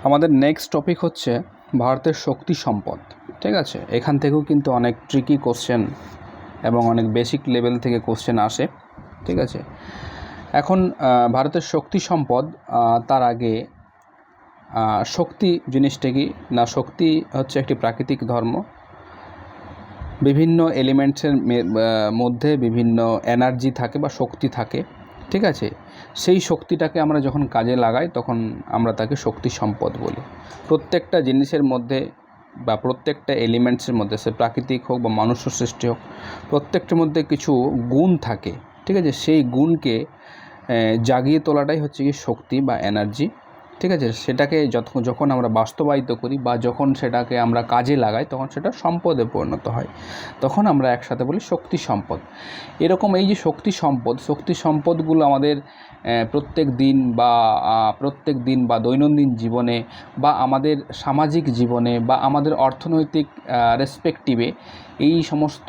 আমাদের next topic হচ্ছে ভারতের শক্তি সম্পদ। ঠিক আছে, এখান থেকেও কিন্তু অনেক ট্রিকি কোশ্চেন এবং অনেক বেসিক লেভেল থেকে কোশ্চেন আসে। ঠিক আছে, এখন ভারতের শক্তি সম্পদ, তার আগে শক্তি জিনিসটা কি না, শক্তি হচ্ছে একটি প্রাকৃতিক ধর্ম। বিভিন্ন এলিমেন্টসের মধ্যে বিভিন্ন এনার্জি থাকে বা শক্তি থাকে। ঠিক আছে, সেই শক্তিটাকে আমরা যখন কাজে লাগাই তখন আমরা তাকে শক্তি সম্পদ বলি। প্রত্যেকটা জিনিসের মধ্যে বা প্রত্যেকটা এলিমেন্টসের মধ্যে, সে প্রাকৃতিক হোক বা মনুষ্য সৃষ্টি হোক, প্রত্যেকটার মধ্যে কিছু গুণ থাকে। ঠিক আছে, সেই গুণকে জাগিয়ে তোলাটাই হচ্ছে কি শক্তি বা এনার্জি। ঠিক আছে, সেটাকে যখন আমরা বাস্তবায়িত করি বা যখন সেটাকে আমরা কাজে লাগাই তখন সেটা সম্পদে পরিণত হয়, তখন আমরা একসাথে বলি শক্তি সম্পদ। এরকম এই যে শক্তি সম্পদগুলো আমাদের প্রত্যেক দিন বা দৈনন্দিন জীবনে বা আমাদের সামাজিক জীবনে বা আমাদের অর্থনৈতিক রেসপেক্টিভে এই সমস্ত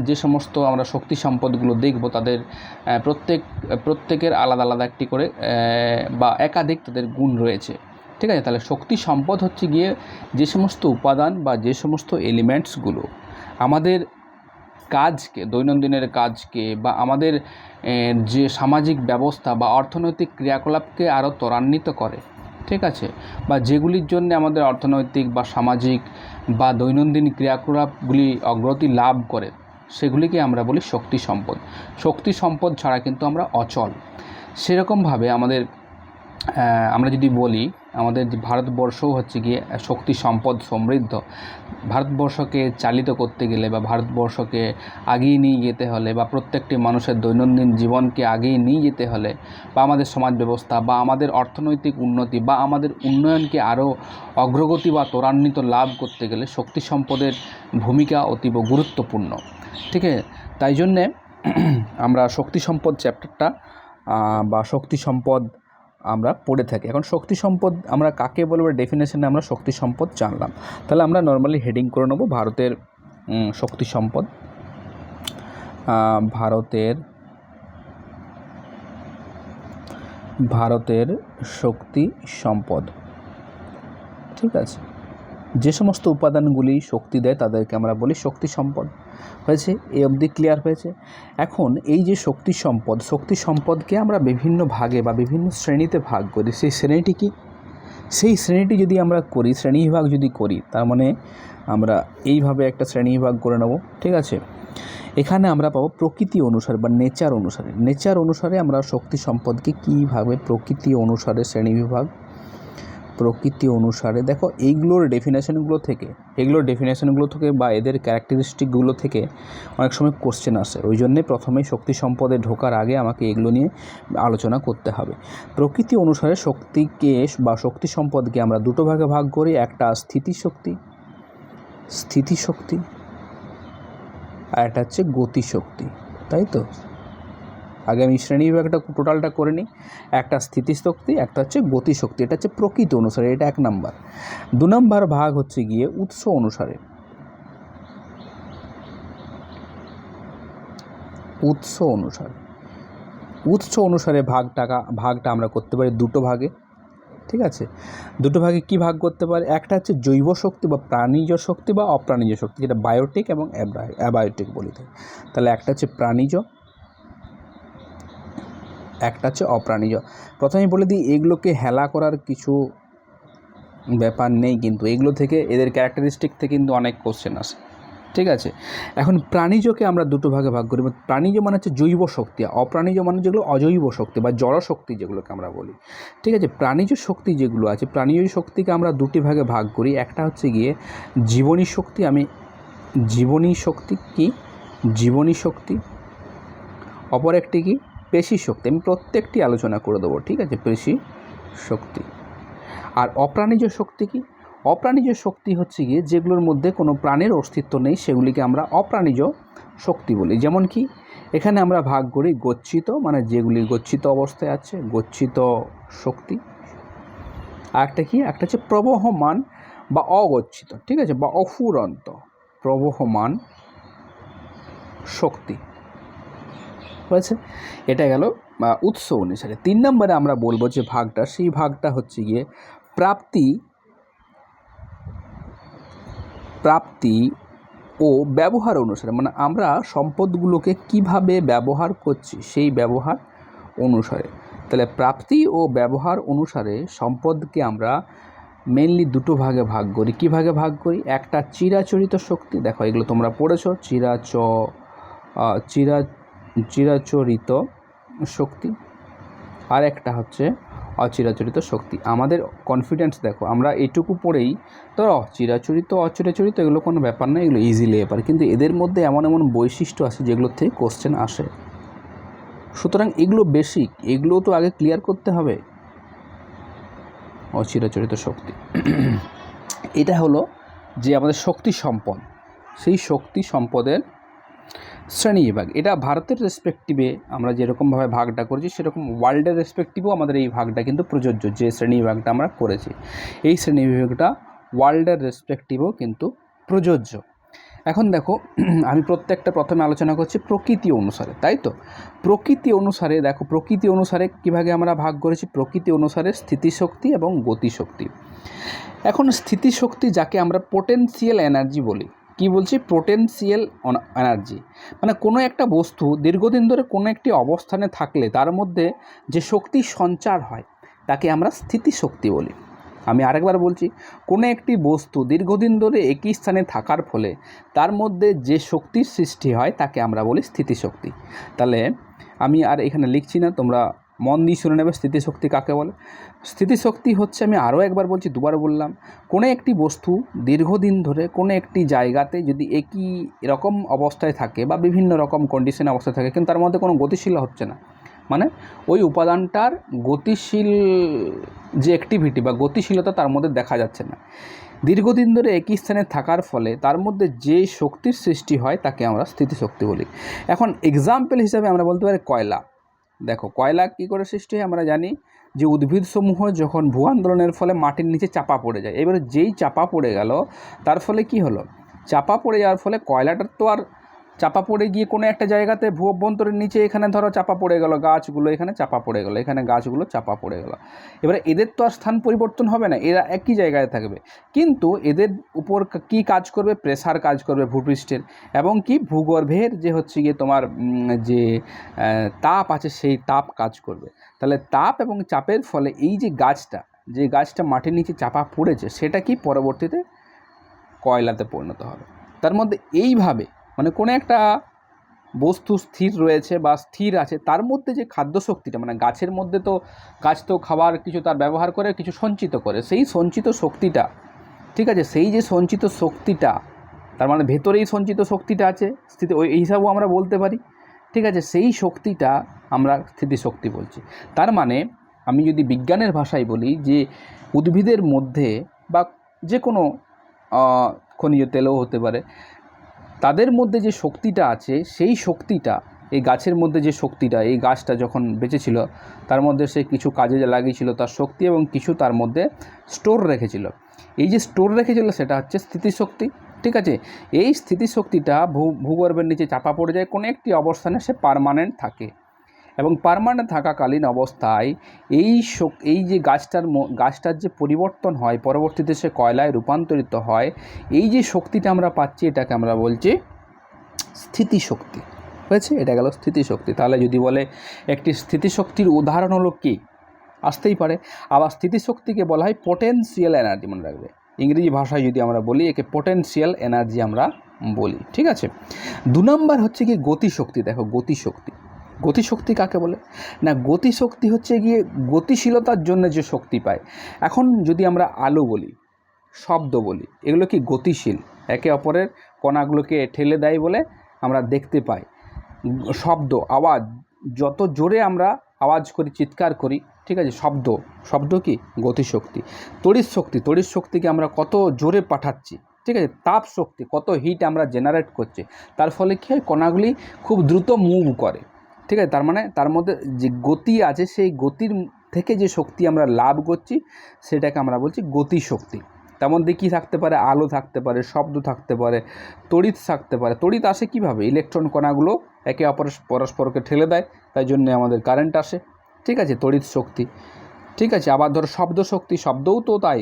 যে সমস্ত আমরা শক্তি সম্পদগুলো দেখব, তাদের প্রত্যেকের আলাদা আলাদা একটি করে বা একাধিক তাদের গুণ রয়েছে। ঠিক আছে, তাহলে শক্তি সম্পদ হচ্ছে গিয়ে যে সমস্ত উপাদান বা যে সমস্ত এলিমেন্টসগুলো আমাদের কাজকে, দৈনন্দিনের কাজকে বা আমাদের যে সামাজিক ব্যবস্থা বা অর্থনৈতিক ক্রিয়াকলাপকে আরও ত্বরান্বিত করে। ঠিক আছে, বা যেগুলির জন্য আমাদের অর্থনৈতিক বা সামাজিক বা দৈনন্দিন ক্রিয়াকলাপগুলি অগ্রগতি লাভ করে, সেগুলিকে আমরা বলি শক্তি সম্পদ। শক্তি সম্পদ ছাড়া কিন্তু আমরা অচল। সেরকমভাবে আমরা যদি বলি, আমাদের ভারতবর্ষও হচ্ছে গিয়ে শক্তি সম্পদ সমৃদ্ধ। ভারতবর্ষকে চালিত করতে গেলে বা ভারতবর্ষকে আগিয়ে নিয়ে যেতে হলে বা প্রত্যেকটি মানুষের দৈনন্দিন জীবনকে আগিয়ে নিয়ে যেতে হলে বা আমাদের সমাজ ব্যবস্থা বা আমাদের অর্থনৈতিক উন্নতি বা আমাদের উন্নয়নকে আরও অগ্রগতি বা ত্বরান্বিত লাভ করতে গেলে শক্তি সম্পদের ভূমিকা অতীব গুরুত্বপূর্ণ। ঠিক আছে, তাই জন্যে আমরা শক্তি সম্পদ চ্যাপ্টারটা বা শক্তি সম্পদ আমরা পড়ে থাকি। এখন শক্তি সম্পদ আমরা কাকে বলবো, ডেফিনেশনে আমরা শক্তি সম্পদ জানলাম। তাহলে আমরা নর্মালি হেডিং করে নেব ভারতের শক্তি সম্পদ। ভারতের শক্তি সম্পদ। ঠিক আছে, যে সমস্ত উপাদানগুলি শক্তি দেয় তাদেরকে আমরা বলি শক্তি সম্পদ। হয়েছে, এই অবধি ক্লিয়ার হয়েছে? এখন এই যে শক্তি সম্পদকে আমরা বিভিন্ন ভাগে বা বিভিন্ন শ্রেণীতে ভাগ করি। সেই শ্রেণীটি কি? সেই শ্রেণীটি যদি আমরা করি, শ্রেণীবিভাগ যদি করি, তার মানে আমরা এইভাবে একটা শ্রেণীবিভাগ করে নেব। ঠিক আছে, এখানে আমরা পাবো প্রকৃতি অনুসারে বা নেচার অনুসারে আমরা শক্তি সম্পদকে কীভাবে প্রকৃতি অনুসারে শ্রেণীবিভাগ, প্রকৃতি অনুসারে। দেখো, এগুলোর ডেফিনেশনগুলো থেকে বা এদের ক্যারেক্টারিস্টিকগুলো থেকে অনেক সময় কোশ্চেন আসে। ওই জন্যে প্রথমেই শক্তি সম্পদে ঢোকার আগে আমাকে এগুলো নিয়ে আলোচনা করতে হবে। প্রকৃতি অনুসারে শক্তিকে বা শক্তি সম্পদকে আমরা দুটো ভাগে ভাগ করি। একটা স্থিতিশক্তি আর একটা হচ্ছে গতিশক্তি। তাই তো, আগে আমি শ্রেণীবিভাগটা টোটালটা করে নিই। একটা স্থিতিশক্তি, একটা হচ্ছে গতিশক্তি। এটা হচ্ছে প্রকৃতি অনুসারে, এটা 1 নাম্বার। 2 নাম্বার ভাগ হচ্ছে গিয়ে উৎস অনুসারে ভাগটা আমরা করতে পারি দুটো ভাগে। ঠিক আছে, দুটো ভাগে কি ভাগ করতে পারি? একটা হচ্ছে জৈব শক্তি বা প্রাণীজ শক্তি বা অপ্রাণীজ শক্তি, যেটা বায়োটিক এবং অ্যাবায়োটিক বলি। তাহলে একটা হচ্ছে প্রাণীজ, একটা হচ্ছে অপ্রাণীজ। প্রথমেই বলে দিই, এগুলোকে হেলা করার কিছু ব্যাপার নেই, কিন্তু এগুলো থেকে, এদের ক্যারেক্টারিস্টিক থেকে কিন্তু অনেক কোশ্চেন আসে। ঠিক আছে, এখন প্রাণীজকে আমরা দুটো ভাগে ভাগ করি। প্রাণীজ মানে হচ্ছে জৈব শক্তি, অপ্রাণীজ মানে যেগুলো অজৈব শক্তি বা জড়শক্তি যেগুলোকে আমরা বলি। ঠিক আছে, প্রাণীজ শক্তি যেগুলো আছে, প্রাণীজ শক্তিকে আমরা দুটি ভাগে ভাগ করি। একটা হচ্ছে গিয়ে জীবনী শক্তি, অপর একটি কি পেশি শক্তি। আমি প্রত্যেকটি আলোচনা করে দেবো। ঠিক আছে, পেশি শক্তি। আর অপ্রাণীজ শক্তি কি? অপ্রাণীজ শক্তি হচ্ছে গিয়ে যেগুলোর মধ্যে কোনো প্রাণের অস্তিত্ব নেই, সেগুলিকে আমরা অপ্রাণীজ শক্তি বলি। যেমন কি, এখানে আমরা ভাগ করি গচ্ছিত, মানে যেগুলি গচ্ছিত অবস্থায় আছে, গচ্ছিত শক্তি। আর একটা কি, একটা হচ্ছে প্রবহমান বা অগচ্ছিত। ঠিক আছে, বা অফুরন্ত প্রবহমান শক্তি। হয়েছে, এটা গেল উৎস অনুসারে। 3 নম্বরে আমরা বলবো যে ভাগটা, সেই ভাগটা হচ্ছে গিয়ে প্রাপ্তি প্রাপ্তি ও ব্যবহার অনুসারে, মানে আমরা সম্পদগুলোকে কিভাবে ব্যবহার করছি সেই ব্যবহার অনুসারে। তাহলে প্রাপ্তি ও ব্যবহার অনুসারে সম্পদকে আমরা মেনলি দুটো ভাগে ভাগ করি। কী ভাগে ভাগ করি? একটা চিরাচরিত শক্তি, দেখো এগুলো তোমরা পড়েছ, চিরাচরিত শক্তি, আর একটা হচ্ছে অচিরাচরিত শক্তি। আমাদের কনফিডেন্স দেখো, আমরা এটুকু পড়েই তো চিরাচরিত অচিরাচরিত এগুলো কোনো ব্যাপার না, এগুলো ইজিলি ব্যাপার, কিন্তু এদের মধ্যে এমন এমন বৈশিষ্ট্য আছে যেগুলোর থেকে কোশ্চেন আসে। সুতরাং এগুলো বেসিক, এগুলো তো আগে ক্লিয়ার করতে হবে। অচিরাচরিত শক্তি এটা হলো যে আমাদের শক্তি সম্পদ, সেই শক্তি সম্পদের শ্রেণী বিভাগ। এটা ভারতের রেসপেক্টিভে আমরা যেরকমভাবে ভাগটা করেছি সেরকম ওয়ার্ল্ডের রেসপেক্টিভেও আমাদের এই ভাগটা কিন্তু প্রযোজ্য। যে শ্রেণী বিভাগটা আমরা করেছি এই শ্রেণী বিভাগটা ওয়ার্ল্ডের রেসপেক্টিভেও কিন্তু প্রযোজ্য। এখন দেখো আমি প্রত্যেকটা প্রথমে আলোচনা করছি প্রকৃতি অনুসারে, তাই তো? প্রকৃতি অনুসারে দেখো, প্রকৃতি অনুসারে কীভাবে আমরা ভাগ করেছি? প্রকৃতি অনুসারে স্থিতিশক্তি এবং গতিশক্তি। এখন স্থিতিশক্তি যাকে আমরা পোটেনশিয়াল এনার্জি বলি। কি বলছি? পোটেনশিয়াল এনার্জি, মানে কোনো একটা বস্তু দীর্ঘদিন ধরে কোনো একটি অবস্থানে থাকলে তার মধ্যে যে শক্তি সঞ্চার হয় তাকে আমরা স্থিতিশক্তি বলি। আমি আরেকবার বলছি, কোনো একটি বস্তু দীর্ঘদিন ধরে একই স্থানে থাকার ফলে তার মধ্যে যে শক্তির সৃষ্টি হয় তাকে আমরা বলি স্থিতিশক্তি। তাহলে আমি আর এখানে লিখছি না, তোমরা মন দিয়ে শুনে নেবে স্থিতিশক্তি কাকে বলে। স্থিতিশক্তি হচ্ছে, আমি আরও একবার বলছি, দুবার বললাম, কোনো একটি বস্তু দীর্ঘদিন ধরে কোনো একটি জায়গাতে যদি একই রকম অবস্থায় থাকে বা বিভিন্ন রকম কন্ডিশনে অবস্থায় থাকে কিন্তু তার মধ্যে কোনো গতিশীল হচ্ছে না, মানে ওই উপাদানটার গতিশীল যে অ্যাক্টিভিটি বা গতিশীলতা তার মধ্যে দেখা যাচ্ছে না, দীর্ঘদিন ধরে একই স্থানে থাকার ফলে তার মধ্যে যে শক্তির সৃষ্টি হয় তাকে আমরা স্থিতিশক্তি বলি। এখন এক্সাম্পল হিসাবে আমরা বলতে পারি কয়লা। দেখো কয়লা কী করে সৃষ্টি হয়? আমরা জানি যে উদ্ভিদসমূহ যখন ভূ আন্দোলনের ফলে মাটির নিচে চাপা পড়ে যায়, এবারে যেই চাপা পড়ে গেল তার ফলে কি হলো? চাপা পড়ে যাওয়ার ফলে কয়লাটার তো আর চাপা পড়ে গিয়ে কোনো একটা জায়গাতে ভূ অভ্যন্তরের নিচে এখানে ধরো চাপা পড়ে গেল, গাছগুলো এখানে চাপা পড়ে গেল, এখানে গাছগুলো চাপা পড়ে গেল, এবারে এদের তো আর স্থান পরিবর্তন হবে না, এরা একই জায়গায় থাকবে, কিন্তু এদের উপর কি কাজ করবে? প্রেসার কাজ করবে ভূপৃষ্ঠের, এবং কি ভূগর্ভের যে হচ্ছে গিয়ে তোমার যে তাপ আছে সেই তাপ কাজ করবে। তাহলে তাপ এবং চাপের ফলে এই যে গাছটা মাটির নিচে চাপা পড়েছে সেটা কি পরবর্তীতে কয়লাতে পরিণত হবে। তার মধ্যে এইভাবে মানে কোনো একটা বস্তু স্থির রয়েছে বা স্থির আছে, তার মধ্যে যে খাদ্য শক্তিটা, মানে গাছের মধ্যে তো গাছ তো খাবার কিছু তার ব্যবহার করে, কিছু সঞ্চিত করে, সেই সঞ্চিত শক্তিটা, ঠিক আছে, সেই যে সঞ্চিত শক্তিটা, তার মানে ভেতরেই সঞ্চিত শক্তিটা আছে, স্থিতি ওই হিসাবেও আমরা বলতে পারি, ঠিক আছে, সেই শক্তিটা আমরা স্থিতিশক্তি বলছি। তার মানে আমি যদি বিজ্ঞানের ভাষায় বলি যে উদ্ভিদের মধ্যে বা যে কোনো খনিজ তেলও হতে পারে, তাদের মধ্যে যে শক্তিটা আছে সেই শক্তিটা, এই গাছের মধ্যে যে শক্তিটা, এই গাছটা যখন বেঁচে ছিল তার মধ্যে সে কিছু কাজে লাগিয়েছিল তার শক্তি, এবং কিছু তার মধ্যে স্টোর রেখেছিল। এই যে স্টোর রেখেছিল সেটা হচ্ছে স্থিতিশক্তি, ঠিক আছে। এই স্থিতিশক্তিটা ভূগর্ভের নিচে চাপা পড়ে যায়, কোনো একটি অবস্থানে সে পার্মানেন্ট থাকে, এবং পার্মানেন্ট থাকাকালীন অবস্থায় এই যে গাছটার যে পরিবর্তন হয়, পরবর্তীতে সে কয়লায় রূপান্তরিত হয়, এই যে শক্তিটা আমরা পাচ্ছি এটাকে আমরা বলছি স্থিতিশক্তি। হয়েছে, এটা গেল স্থিতিশক্তি। তাহলে যদি বলে একটি স্থিতিশক্তির উদাহরণ হলো কি, আসতেই পারে। আবার স্থিতিশক্তিকে বলা হয় পোটেনশিয়াল এনার্জি, মনে রাখবে। ইংরেজি ভাষায় যদি আমরা বলি একে পোটেনশিয়াল এনার্জি আমরা বলি, ঠিক আছে। 2 নম্বর হচ্ছে কি গতিশক্তি। দেখো গতিশক্তি কাকে বলে? না, গতিশক্তি হচ্ছে গিয়ে গতিশীলতার জন্য যে শক্তি পায়। এখন যদি আমরা আলো বলি, শব্দ বলি, এগুলো কি গতিশীল, একে অপরের কণাগুলোকে ঠেলে দেয় বলে আমরা দেখতে পাই। শব্দ, আওয়াজ, যত জোরে আমরা আওয়াজ করি, চিৎকার করি, ঠিক আছে, শব্দ কি গতিশক্তি। তড়িৎ শক্তিকে আমরা কত জোরে পাঠাচ্ছি, ঠিক আছে। তাপ শক্তি, কত হিট আমরা জেনারেট করছি, তার ফলে কী হয়? কণাগুলি খুব দ্রুত মুভ করে, ঠিক আছে। তার মানে তার মধ্যে যে গতি আছে সেই গতির থেকে যে শক্তি আমরা লাভ করছি সেটাকে আমরা বলছি গতিশক্তি। তার মধ্যে কী থাকতে পারে? আলো থাকতে পারে, শব্দ থাকতে পারে, তড়িৎ থাকতে পারে। তড়িৎ আসে কীভাবে? ইলেকট্রন কণাগুলো একে অপরের পরস্পরকে ঠেলে দেয়, তাই জন্য আমাদের কারেন্ট আসে, ঠিক আছে, তড়িৎ শক্তি। ঠিক আছে। আবার ধরো শব্দ শক্তি, শব্দও তো তাই,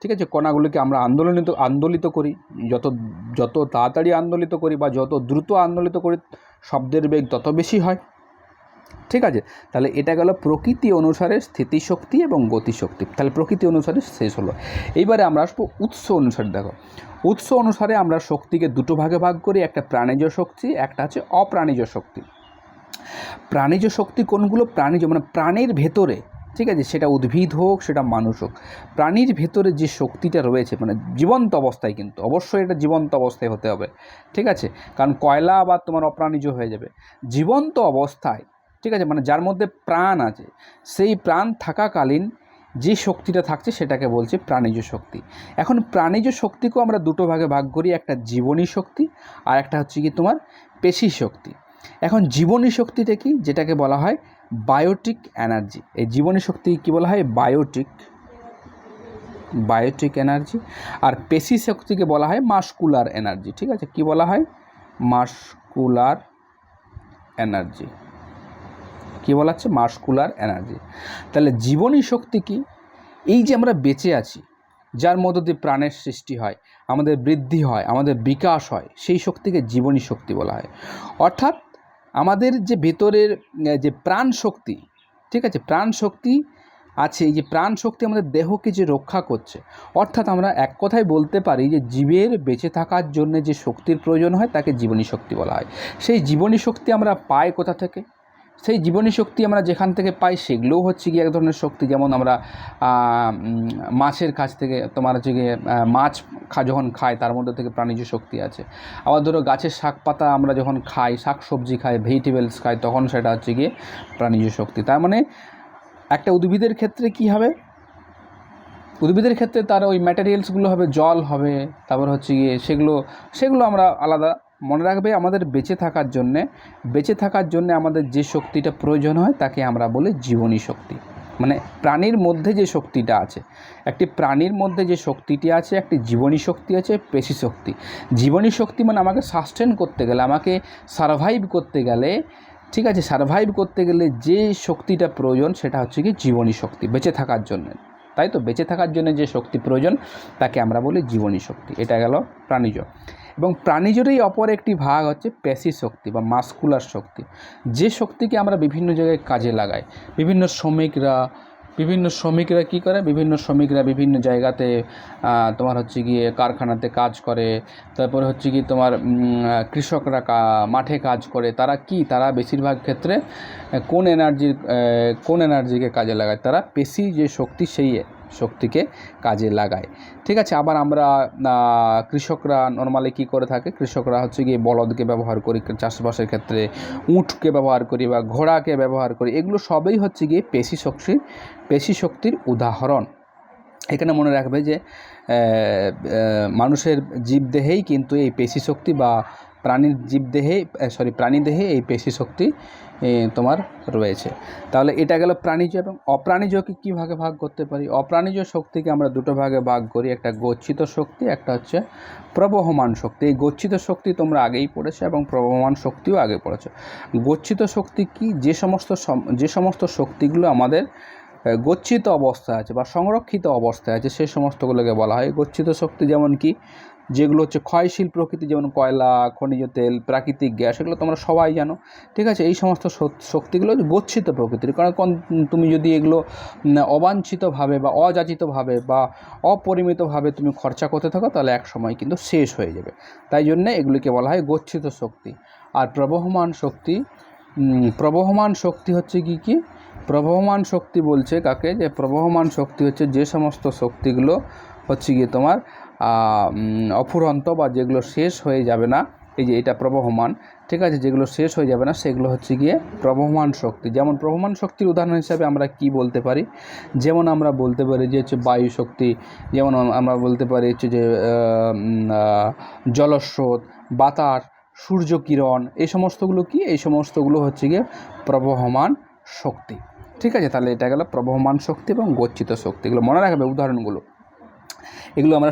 ঠিক আছে। কণাগুলোকে আমরা আন্দোলিত করি, যত তাড়াতাড়ি আন্দোলিত করি বা যত দ্রুত আন্দোলিত করি শব্দের বেগ তত বেশি হয়, ঠিক আছে। তাহলে এটা গেল প্রকৃতি অনুসারে স্থিতিশক্তি এবং গতিশক্তি। তাহলে প্রকৃতি অনুসারে শেষ হলো। এইবারে আমরা আসবো উৎস অনুসারে। দেখো, উৎস অনুসারে আমরা শক্তিকে দুটো ভাগে ভাগ করি, একটা প্রাণিজ শক্তি, একটা আছে অপ্রাণিজ শক্তি। প্রাণিজ শক্তি কোনগুলো? প্রাণিজ মানে প্রাণীর ভেতরে, ঠিক আছে, সেটা উদ্ভিদ হোক সেটা মানুষ হোক, প্রাণীর ভেতরে যে শক্তিটা রয়েছে মানে জীবন্ত অবস্থায়, কিন্তু অবশ্যই এটা জীবন্ত অবস্থায় হতে হবে, ঠিক আছে। কারণ কয়লা আবার তোমার অপ্রাণিজ হয়ে যাবে। জীবন্ত অবস্থায়, ঠিক আছে, মানে যার মধ্যে প্রাণ আছে, সেই প্রাণ থাকাকালীন যে শক্তিটা থাকছে সেটাকে বলছে প্রাণিজ শক্তি। এখন প্রাণিজ শক্তিকেও আমরা দুটো ভাগে ভাগ করি, একটা জীবনী শক্তি আর একটা হচ্ছে কি তোমার পেশি শক্তি। এখন জীবনী শক্তিটা কি? যেটাকে বলা হয় বায়োটিক এনার্জি। এই জীবনী শক্তি কি বলা হয়? Biotique energy. আর পেশি শক্তিকে বলা হয় মাসকুলার এনার্জি, ঠিক আছে। কি বলা হয়? Muscular energy. কি বলা হচ্ছে? Muscular energy. তাহলে জীবনী শক্তি কি? এই যে আমরা বেঁচে আছি, যার মধ্য দিয়ে প্রাণের সৃষ্টি হয়, আমাদের বৃদ্ধি হয়, আমাদের বিকাশ হয়, সেই শক্তিকে জীবনী শক্তি বলা হয়। অর্থাৎ আমাদের যে ভেতরের যে প্রাণ শক্তি, ঠিক আছে, প্রাণ শক্তি আছে, এই যে প্রাণ শক্তি আমাদের দেহকে যে রক্ষা করছে, অর্থাৎ আমরা এক কথায় বলতে পারি যে জীবের বেঁচে থাকার জন্য যে শক্তির প্রয়োজন হয় তাকে জীবনী শক্তি বলা হয়। সেই জীবনী শক্তি আমরা পাই কোথা থেকে? সেই জীবনী শক্তি আমরা যেখান থেকে পাই সেগুলোও হচ্ছে গিয়ে এক ধরনের শক্তি। যেমন আমরা মাছের কাছ থেকে তোমার হচ্ছে গিয়ে মাছ যখন খাই তার মধ্যে থেকে প্রাণিজ শক্তি আছে। আবার ধরো গাছের শাক পাতা আমরা যখন খাই, শাক সবজি খাই, ভেজিটেবলস খাই, তখন সেটা হচ্ছে গিয়ে প্রাণিজ শক্তি। তার মানে একটা উদ্ভিদের ক্ষেত্রে কি হবে? উদ্ভিদের ক্ষেত্রে তার ওই ম্যাটেরিয়ালসগুলো হবে, জল হবে, তারপর হচ্ছে গিয়ে সেগুলো আমরা আলাদা মনে রাখবে। আমাদের বেঁচে থাকার জন্যে আমাদের যে শক্তিটা প্রয়োজন হয় তাকে আমরা বলি জীবনী শক্তি। মানে প্রাণীর মধ্যে যে শক্তিটা আছে, একটি প্রাণীর মধ্যে যে শক্তিটি আছে, একটি জীবনী শক্তি আছে, পেশি শক্তি। জীবনী শক্তি মানে আমাকে সাস্টেন করতে গেলে, আমাকে সারভাইভ করতে গেলে, ঠিক আছে, সারভাইভ করতে গেলে যে শক্তিটা প্রয়োজন সেটা হচ্ছে কি জীবনী শক্তি, বেঁচে থাকার জন্য। তাই তো, বেঁচে থাকার জন্য যে শক্তি প্রয়োজন তাকে আমরা বলি জীবনী শক্তি। এটা গেল প্রাণিজ। এবং প্রাণিজেরই অপর একটি ভাগ হচ্ছে পেশি শক্তি বা মাসকুলার শক্তি, যে শক্তিকে আমরা বিভিন্ন জায়গায় কাজে লাগাই। বিভিন্ন শ্রমিকরা কী করে? বিভিন্ন শ্রমিকরা বিভিন্ন জায়গাতে তোমার হচ্ছে গিয়ে কারখানাতে কাজ করে, তারপরে হচ্ছে কি তোমার কৃষকরা মাঠে কাজ করে। তারা বেশিরভাগ ক্ষেত্রে কোন এনার্জিকে কাজে লাগায়? তারা পেশি যে শক্তি সেই শক্তিকে কাজে লাগায়, ঠিক আছে। আবার আমরা কৃষকরা নর্মালি কী করে থাকে? কৃষকরা হচ্ছে গিয়ে বলদকে ব্যবহার করি চাষবাসের ক্ষেত্রে, উটকে ব্যবহার করি বা ঘোড়াকে ব্যবহার করি। এগুলো সবই হচ্ছে গিয়ে পেশি শক্তির উদাহরণ। এখানে মনে রাখবে যে মানুষের জীবদেহেই কিন্তু এই পেশি শক্তি বা প্রাণীদেহে এই পেশি শক্তি তোমার রয়েছে। তাহলে এটা গেল প্রাণিজ। এবং অপ্রাণিজকে কী ভাগে ভাগ করতে পারি? অপ্রাণিজ শক্তিকে আমরা দুটো ভাগে ভাগ করি, একটা গচ্ছিত শক্তি, একটা হচ্ছে প্রবহমান শক্তি। এই গচ্ছিত শক্তি তোমরা আগেই পড়েছো এবং প্রবহমান শক্তিও আগে পড়েছো। গচ্ছিত শক্তি কি? যে সমস্ত শক্তিগুলো আমাদের গচ্ছিত অবস্থায় আছে বা সংরক্ষিত অবস্থায় আছে সেই সমস্তগুলোকে বলা হয় গচ্ছিত শক্তি। যেমন কি? যেগুলো হচ্ছে ক্ষয়শীল প্রকৃতি, যেমন কয়লা, খনিজ তেল, প্রাকৃতিক গ্যাস, এগুলো তোমরা সবাই জানো, ঠিক আছে। এই সমস্ত শক্তিগুলো গচ্ছিত প্রকৃতির। কারণ তুমি যদি এগুলো অবাঞ্ছিতভাবে বা অযাচিতভাবে বা অপরিমিতভাবে তুমি খরচা করতে থাকো তাহলে এক সময় কিন্তু শেষ হয়ে যাবে। তাই জন্যে এগুলিকে বলা হয় গচ্ছিত শক্তি। আর প্রবহমান শক্তি হচ্ছে কি? প্রবহমান শক্তি বলছে কাকে? যে প্রবহমান শক্তি হচ্ছে যে সমস্ত শক্তিগুলো হচ্ছে গিয়ে তোমার অফুরন্ত বা যেগুলো শেষ হয়ে যাবে না, এই যে এটা প্রবহমান, ঠিক আছে, যেগুলো শেষ হয়ে যাবে না সেগুলো হচ্ছে গিয়ে প্রবহমান শক্তি। যেমন প্রবহমান শক্তির উদাহরণ হিসাবে আমরা কি বলতে পারি? যেমন আমরা বলতে পারি যে হচ্ছে বায়ু শক্তি, যেমন আমরা বলতে পারি হচ্ছে যে জলস্রোত, বাতাস, সূর্যকিরণ, এই সমস্তগুলো হচ্ছে গিয়ে প্রবহমান শক্তি, ঠিক আছে। তাহলে এটা গেল প্রবহমান শক্তি এবং গচ্ছিত শক্তি। এগুলো মনে রাখবে উদাহরণগুলো। এগুলো আমরা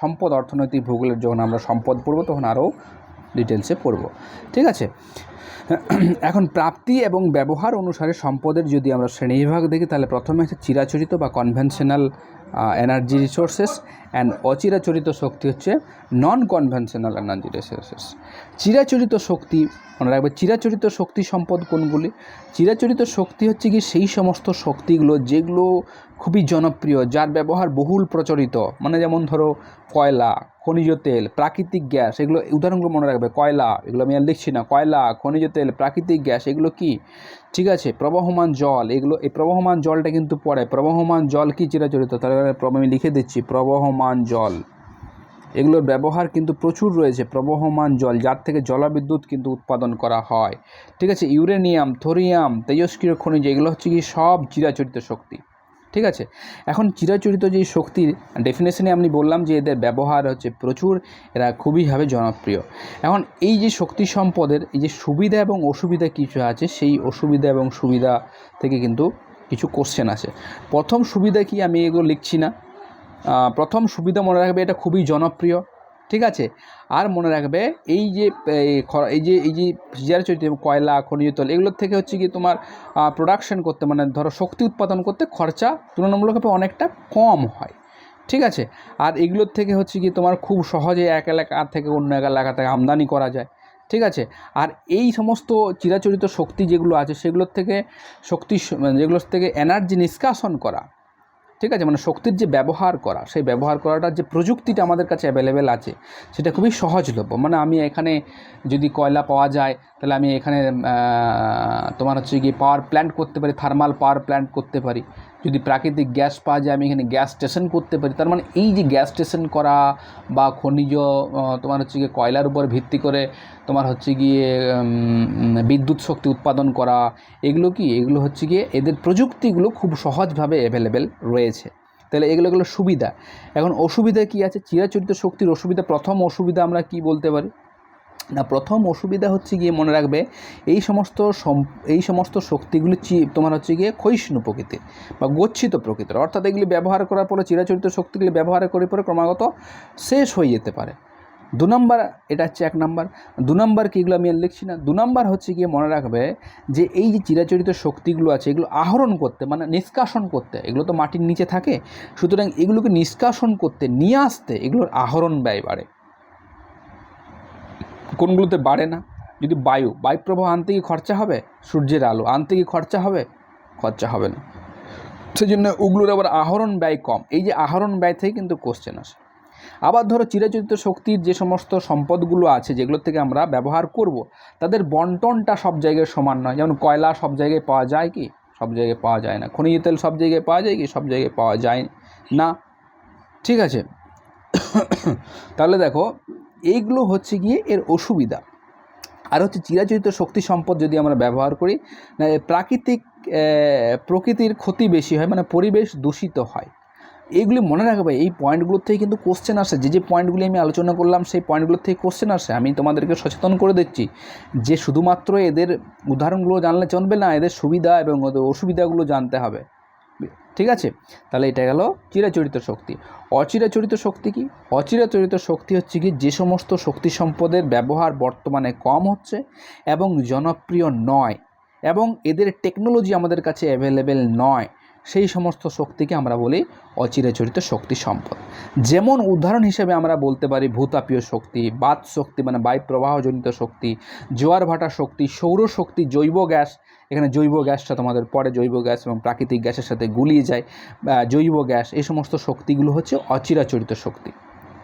সম্পদ অর্থনৈতিক ভূগোলের যখন আমরা সম্পদ পড়ব তখন আরও ডিটেলসে পড়ব, ঠিক আছে। এখন প্রাপ্তি এবং ব্যবহার অনুসারে সম্পদের যদি আমরা শ্রেণীবিভাগ দেখি, তাহলে প্রথমে হচ্ছে চিরাচরিত বা কনভেনশনাল এনার্জি রিসোর্সেস, অ্যান্ড অচিরাচরিত শক্তি হচ্ছে নন কনভেনশনাল এনার্জি রিসোর্সেস। চিরাচরিত শক্তি মনে রাখবে, চিরাচরিত শক্তি সম্পদ কোনগুলি? চিরাচরিত শক্তি হচ্ছে কি সেই সমস্ত শক্তিগুলো যেগুলো খুবই জনপ্রিয়, যার ব্যবহার বহুল প্রচলিত, মানে যেমন ধরো কয়লা, খনিজ তেল, প্রাকৃতিক গ্যাস, এগুলো উদাহরণগুলো মনে রাখবে। কয়লা, এগুলো আমি আর লিখছি না, কয়লা, খনিজ তেল, প্রাকৃতিক গ্যাস, এগুলো কি? ঠিক আছে, প্রবহমান জল, এগুলো, এই প্রবহমান জলটা কিন্তু পড়ে। প্রবহমান জল কি চিরাচরিত? তাহলে আমি লিখে দিচ্ছি প্রবহমান জল, এগুলোর ব্যবহার কিন্তু প্রচুর রয়েছে। প্রবহমান জল, যার থেকে জলবিদ্যুৎ কিন্তু উৎপাদন করা হয়। ঠিক আছে, ইউরেনিয়াম, থোরিয়াম, তেজস্ক্রিয় খনিজ, এগুলো হচ্ছে কি সব চিরাচরিত শক্তি। ঠিক আছে, এখন চিরাচরিত যেই শক্তির ডেফিনেশনে আমি বললাম যে এদের ব্যবহার হচ্ছে প্রচুর, এরা খুবইভাবে জনপ্রিয়। এখন এই যে শক্তি সম্পদের এই যে সুবিধা এবং অসুবিধা কিছু আছে, সেই অসুবিধা এবং সুবিধা থেকে কিন্তু কিছু কোশ্চেন আছে। প্রথম সুবিধা কি, আমি এগুলো লিখছি না। প্রথম সুবিধা মনে রাখবে, এটা খুবই জনপ্রিয়। ঠিক আছে, আর মনে রাখবে এই যে চিরাচরিত কয়লা, খনিজ তেল, এগুলোর থেকে হচ্ছে কি তোমার প্রোডাকশন করতে, মানে ধরো শক্তি উৎপাদন করতে খরচা তুলনামূলকভাবে অনেকটা কম হয়। ঠিক আছে, আর এগুলোর থেকে হচ্ছে কি তোমার খুব সহজে এক এলাকা থেকে অন্য এক এলাকা থেকে আমদানি করা যায়। ঠিক আছে, আর এই সমস্ত চিরাচরিত শক্তি যেগুলো আছে সেগুলোর থেকে যেগুলোর থেকে এনার্জি নিষ্কাশন করা, ঠিক আছে, মানে শক্তির যে ব্যবহার করা, সেই ব্যবহার করাটার যে প্রযুক্তিটা আমাদের কাছে অ্যাভেলেবেল আছে সেটা খুবই সহজলভ্য। মানে আমি এখানে যদি কয়লা পাওয়া যায়, তাহলে আমি এখানে তোমার হচ্ছে গিয়ে পাওয়ার প্ল্যান্ট করতে পারি, থার্মাল পাওয়ার প্ল্যান্ট করতে পারি। যদি প্রাকৃতিক গ্যাস পাওয়া যায়, আমি এখানে গ্যাস স্টেশন করতে পারি। তার মানে এই যে গ্যাস স্টেশন করা বা খনিজ তোমার হচ্ছে গিয়ে কয়লার উপর ভিত্তি করে তোমার হচ্ছে গিয়ে বিদ্যুৎ শক্তি উৎপাদন করা, এগুলো হচ্ছে গিয়ে এদের প্রযুক্তিগুলো খুব সহজভাবে অ্যাভেলেবেল রয়েছে। তাহলে এগুলো সুবিধা। এখন অসুবিধা কি আছে? চিরাচরিত শক্তির অসুবিধা, প্রথম অসুবিধা আমরা কি বলতে পারি না, প্রথম অসুবিধা হচ্ছে গিয়ে মনে রাখবে এই সমস্ত শক্তিগুলি তোমার হচ্ছে গিয়ে ক্ষয়িষ্ণু প্রকৃতির বা গচ্ছিত প্রকৃতির, অর্থাৎ এগুলি ব্যবহার করার পরে, চিরাচরিত শক্তিগুলি ব্যবহার করে পরে ক্রমাগত শেষ হয়ে যেতে পারে। 2 নম্বর, এটা হচ্ছে 1 নম্বর। 2 নম্বর কি, এগুলো আমি আর লিখছি না। 2 নম্বর হচ্ছে গিয়ে মনে রাখবে যে এই যে চিরাচরিত শক্তিগুলো আছে, এগুলো আহরণ করতে, মানে নিষ্কাশন করতে, এগুলো তো মাটির নিচে থাকে, সুতরাং এগুলোকে নিষ্কাশন করতে, নিয়ে আসতে এগুলোর আহরণ ব্যয় বাড়ে। কোনগুলোতে বাড়ে না? যদি বায়ু প্রবাহ আনতে কি খরচা হবে? সূর্যের আলো আনতে কি খরচা হবে? খরচা হবে না। সেই জন্য ওগুলোর আবার আহরণ ব্যয় কম। এই যে আহরণ ব্যয় থেকে কিন্তু কোশ্চেন আসে। আবার ধরো চিরাচরিত শক্তির যে সমস্ত সম্পদগুলো আছে যেগুলোর থেকে আমরা ব্যবহার করব, তাদের বন্টনটা সব জায়গায় সমান নয়। যেমন কয়লা সব জায়গায় পাওয়া যায় কি? সব জায়গায় পাওয়া যায় না। খনিজ তেল সব জায়গায় পাওয়া যায় কি? সব জায়গায় পাওয়া যায় না। ঠিক আছে, তাহলে দেখো এইগুলো হচ্ছে গিয়ে এর অসুবিধা। আর হচ্ছে চিরাচরিত শক্তি সম্পদ যদি আমরা ব্যবহার করি, প্রকৃতির ক্ষতি বেশি হয়, মানে পরিবেশ দূষিত হয়। এইগুলি মনে রাখবে, এই পয়েন্টগুলোর থেকে কিন্তু কোশ্চেন আসে। যে পয়েন্টগুলি আমি আলোচনা করলাম সেই পয়েন্টগুলোর থেকে কোশ্চেন আসে। আমি তোমাদেরকে সচেতন করে দিচ্ছি যে শুধুমাত্র এদের উদাহরণগুলো জানলে চলবে না, এদের সুবিধা এবং ওদের অসুবিধাগুলো জানতে হবে। ঠিক আছে, তাহলে এটা গেল চিরাচরিত শক্তি। অচিরাচরিত শক্তি কি? অচিরাচরিত শক্তি হচ্ছে কি যে সমস্ত শক্তি সম্পদের ব্যবহার বর্তমানে কম হচ্ছে এবং জনপ্রিয় নয়, এবং এদের টেকনোলজি আমাদের কাছে অ্যাভেলেবেল নয়, সেই সমস্ত শক্তিকে আমরা বলি অচিরাচরিত শক্তি সম্পদ। যেমন উদাহরণ হিসেবে আমরা বলতে পারি ভূতাপীয় শক্তি, বাত শক্তি মানে বায়ু প্রবাহজনিত শক্তি, জোয়ার ভাটা শক্তি, সৌরশক্তি, জৈব গ্যাস। এখানে জৈব গ্যাসটা তোমাদের পরে জৈব গ্যাস এবং প্রাকৃতিক গ্যাসের সাথে গুলিয়ে যায়, জৈব গ্যাস, এই সমস্ত শক্তিগুলো হচ্ছে অচিরাচরিত শক্তি।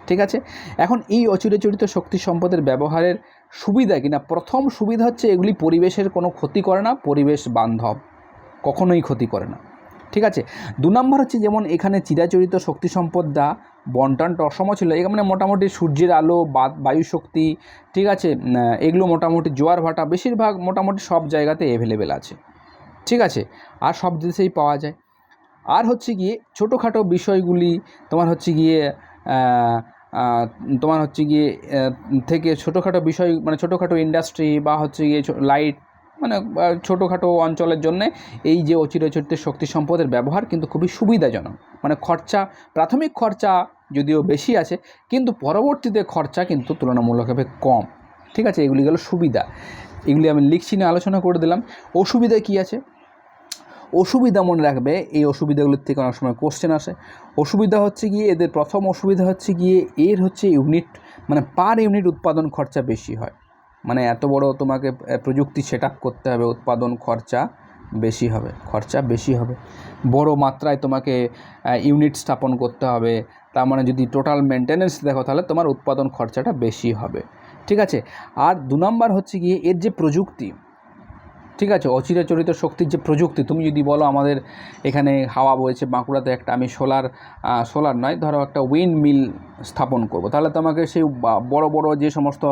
ঠিক আছে, এখন এই অচিরাচরিত শক্তি সম্পদের ব্যবহারের সুবিধা কিনা, প্রথম সুবিধা হচ্ছে এগুলি পরিবেশের কোনো ক্ষতি করে না, পরিবেশ বান্ধব, কখনোই ক্ষতি করে না। ঠিক আছে, 2 নম্বর হচ্ছে যেমন এখানে চিরাচরিত শক্তি সম্পদটা বন্টনটা অসম ছিল, এখানে মোটামুটি সূর্যের আলো, বায়ু শক্তি, ঠিক আছে, এগুলো মোটামুটি জোয়ার ভাটা বেশিরভাগ মোটামুটি সব জায়গাতে অ্যাভেলেবেল আছে। ঠিক আছে, আর সব দেশেই পাওয়া যায়। আর হচ্ছে গিয়ে ছোটোখাটো বিষয়গুলি তোমার হচ্ছে গিয়ে থেকে ছোটোখাটো বিষয়, মানে ছোটোখাটো ইন্ডাস্ট্রি বা হচ্ছে গিয়ে লাইট, মানে ছোটোখাটো অঞ্চলের জন্য এই যে অচিরাচরিত শক্তি সম্পদের ব্যবহার কিন্তু খুবই সুবিধাজনক। মানে প্রাথমিক খরচা যদিও বেশি আছে, কিন্তু পরবর্তীতে খরচা কিন্তু তুলনামূলকভাবে কম। ঠিক আছে, এগুলি গেল সুবিধা। এগুলি আমি লিখছি না, আলোচনা করে দিলাম। অসুবিধা কী আছে? অসুবিধা মনে রাখবে, এই অসুবিধাগুলোর থেকে অনেক সময় কোশ্চেন আসে। অসুবিধা হচ্ছে গিয়ে এদের প্রথম অসুবিধা হচ্ছে গিয়ে এর হচ্ছে ইউনিট, মানে পার ইউনিট উৎপাদন খরচা বেশি হয়। মানে এত বড় তোমাকে প্রযুক্তি সেট আপ করতে হবে, উৎপাদন খরচা বেশি হবে। বড় মাত্রায় তোমাকে ইউনিট স্থাপন করতে হবে, তার মানে যদি টোটাল মেনটেনেন্স দেখো তাহলে তোমার উৎপাদন খরচাটা বেশি হবে, ঠিক আছে। আর 2 নম্বর হচ্ছে গিয়ে এর যে প্রযুক্তি, ঠিক আছে, অচিরাচরিত শক্তির যে প্রযুক্তি, তুমি যদি বলো আমাদের এখানে হাওয়া বইছে বাঁকুড়াতে একটা, আমি সোলার নয়, ধরো একটা উইন্ড মিল স্থাপন করব, তাহলে তোমাকে সেই বড় বড় যে সমস্ত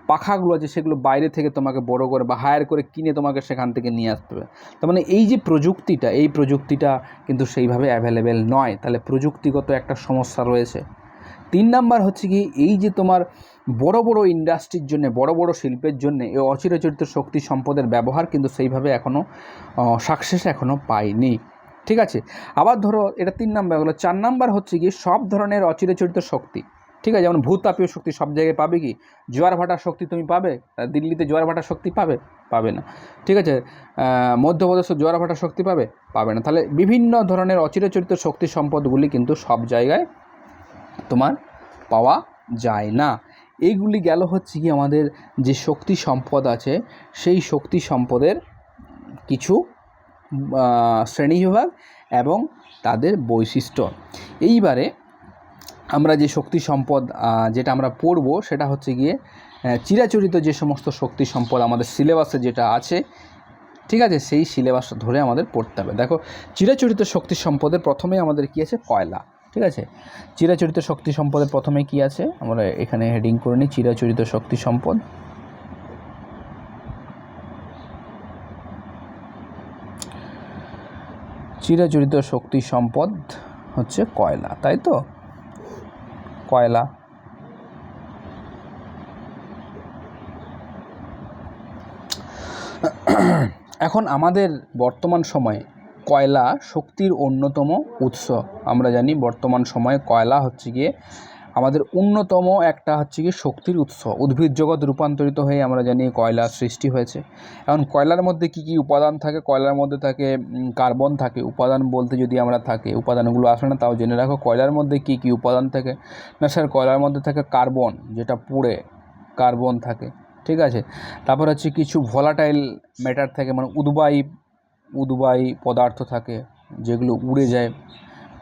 পাখাগুলো আছে সেগুলো বাইরে থেকে তোমাকে বড় করে বা হায়ার করে কিনে তোমাকে সেখান থেকে নিয়ে আসতে হবে। তার মানে এই যে প্রযুক্তিটা, এই প্রযুক্তিটা কিন্তু সেইভাবে অ্যাভেলেবেল নয়, তাহলে প্রযুক্তিগত একটা সমস্যা রয়েছে। 3 নাম্বার হচ্ছে কি, এই যে তোমার বড় বড় ইন্ডাস্ট্রির জন্য, বড় বড় শিল্পের জন্য এই অচিরাচরিত শক্তি সম্পদের ব্যবহার কিন্তু সেইভাবে এখনও সাকসেস এখনও পায়নি, ঠিক আছে। আবার ধরো এটা 3 নাম্বার হলো। 4 নাম্বার হচ্ছে কি, সব ধরনের অচিরাচরিত শক্তি, ঠিক আছে, যেমন ভূতাপীয় শক্তি সব জায়গায় পাবে কি? জোয়ার ভাটার শক্তি তুমি পাবে? দিল্লিতে জোয়ার ভাটার শক্তি পাবে না, ঠিক আছে। মধ্যপ্রদেশে জোয়ার ভাটার শক্তি পাবে না। তাহলে বিভিন্ন ধরনের অচিরাচরিত শক্তি সম্পদগুলি কিন্তু সব জায়গায় তোমার পাওয়া যায় না। এইগুলি গেল হচ্ছে কি আমাদের যে শক্তি সম্পদ আছে সেই শক্তি সম্পদের কিছু শ্রেণীবিভাগ এবং তাদের বৈশিষ্ট্য। এইবারে আমরা যে শক্তি সম্পদ যেটা আমরা পড়ব সেটা হচ্ছে গিয়ে চিরাচরিত যে সমস্ত শক্তি সম্পদ আমাদের সিলেবাসে যেটা আছে, ঠিক আছে, সেই সিলেবাস ধরে আমাদের পড়তে হবে। দেখো, চিরাচরিত শক্তি সম্পদের প্রথমে আমাদের কী আছে? কয়লা, ঠিক আছে। চিরাচরিত শক্তি সম্পদের প্রথমে কি আছে আমরা এখানে হেডিং করে নিই, চিরাচরিত শক্তি সম্পদ। চিরাচরিত শক্তি সম্পদ হচ্ছে কয়লা, তাই তো? কয়লা। এখন আমাদের বর্তমান সময়ে কয়লা শক্তির অন্যতম উৎস। আমরা জানি বর্তমান সময়ে কয়লা হচ্ছে গিয়ে আমাদের অন্যতম একটা হচ্ছে গিয়ে শক্তির উৎস। উদ্ভিদ জগৎ রূপান্তরিত হয়ে আমরা জানি কয়লার সৃষ্টি হয়েছে। এখন কয়লার মধ্যে কি কি উপাদান থাকে? কয়লার মধ্যে থাকে কার্বন থাকে। উপাদান বলতে যদি আমরা থাকে, উপাদানগুলো আসলে না, তাও জেনে রাখো কয়লার মধ্যে কি কি উপাদান থাকে। না স্যার, কয়লার মধ্যে থাকে কার্বন, যেটা পুড়ে কার্বন থাকে, ঠিক আছে। তারপর হচ্ছে কিছু ভোলাটাইল ম্যাটার থাকে, মানে উদ্বায়ী পদার্থ থাকে যেগুলো উড়ে যায়,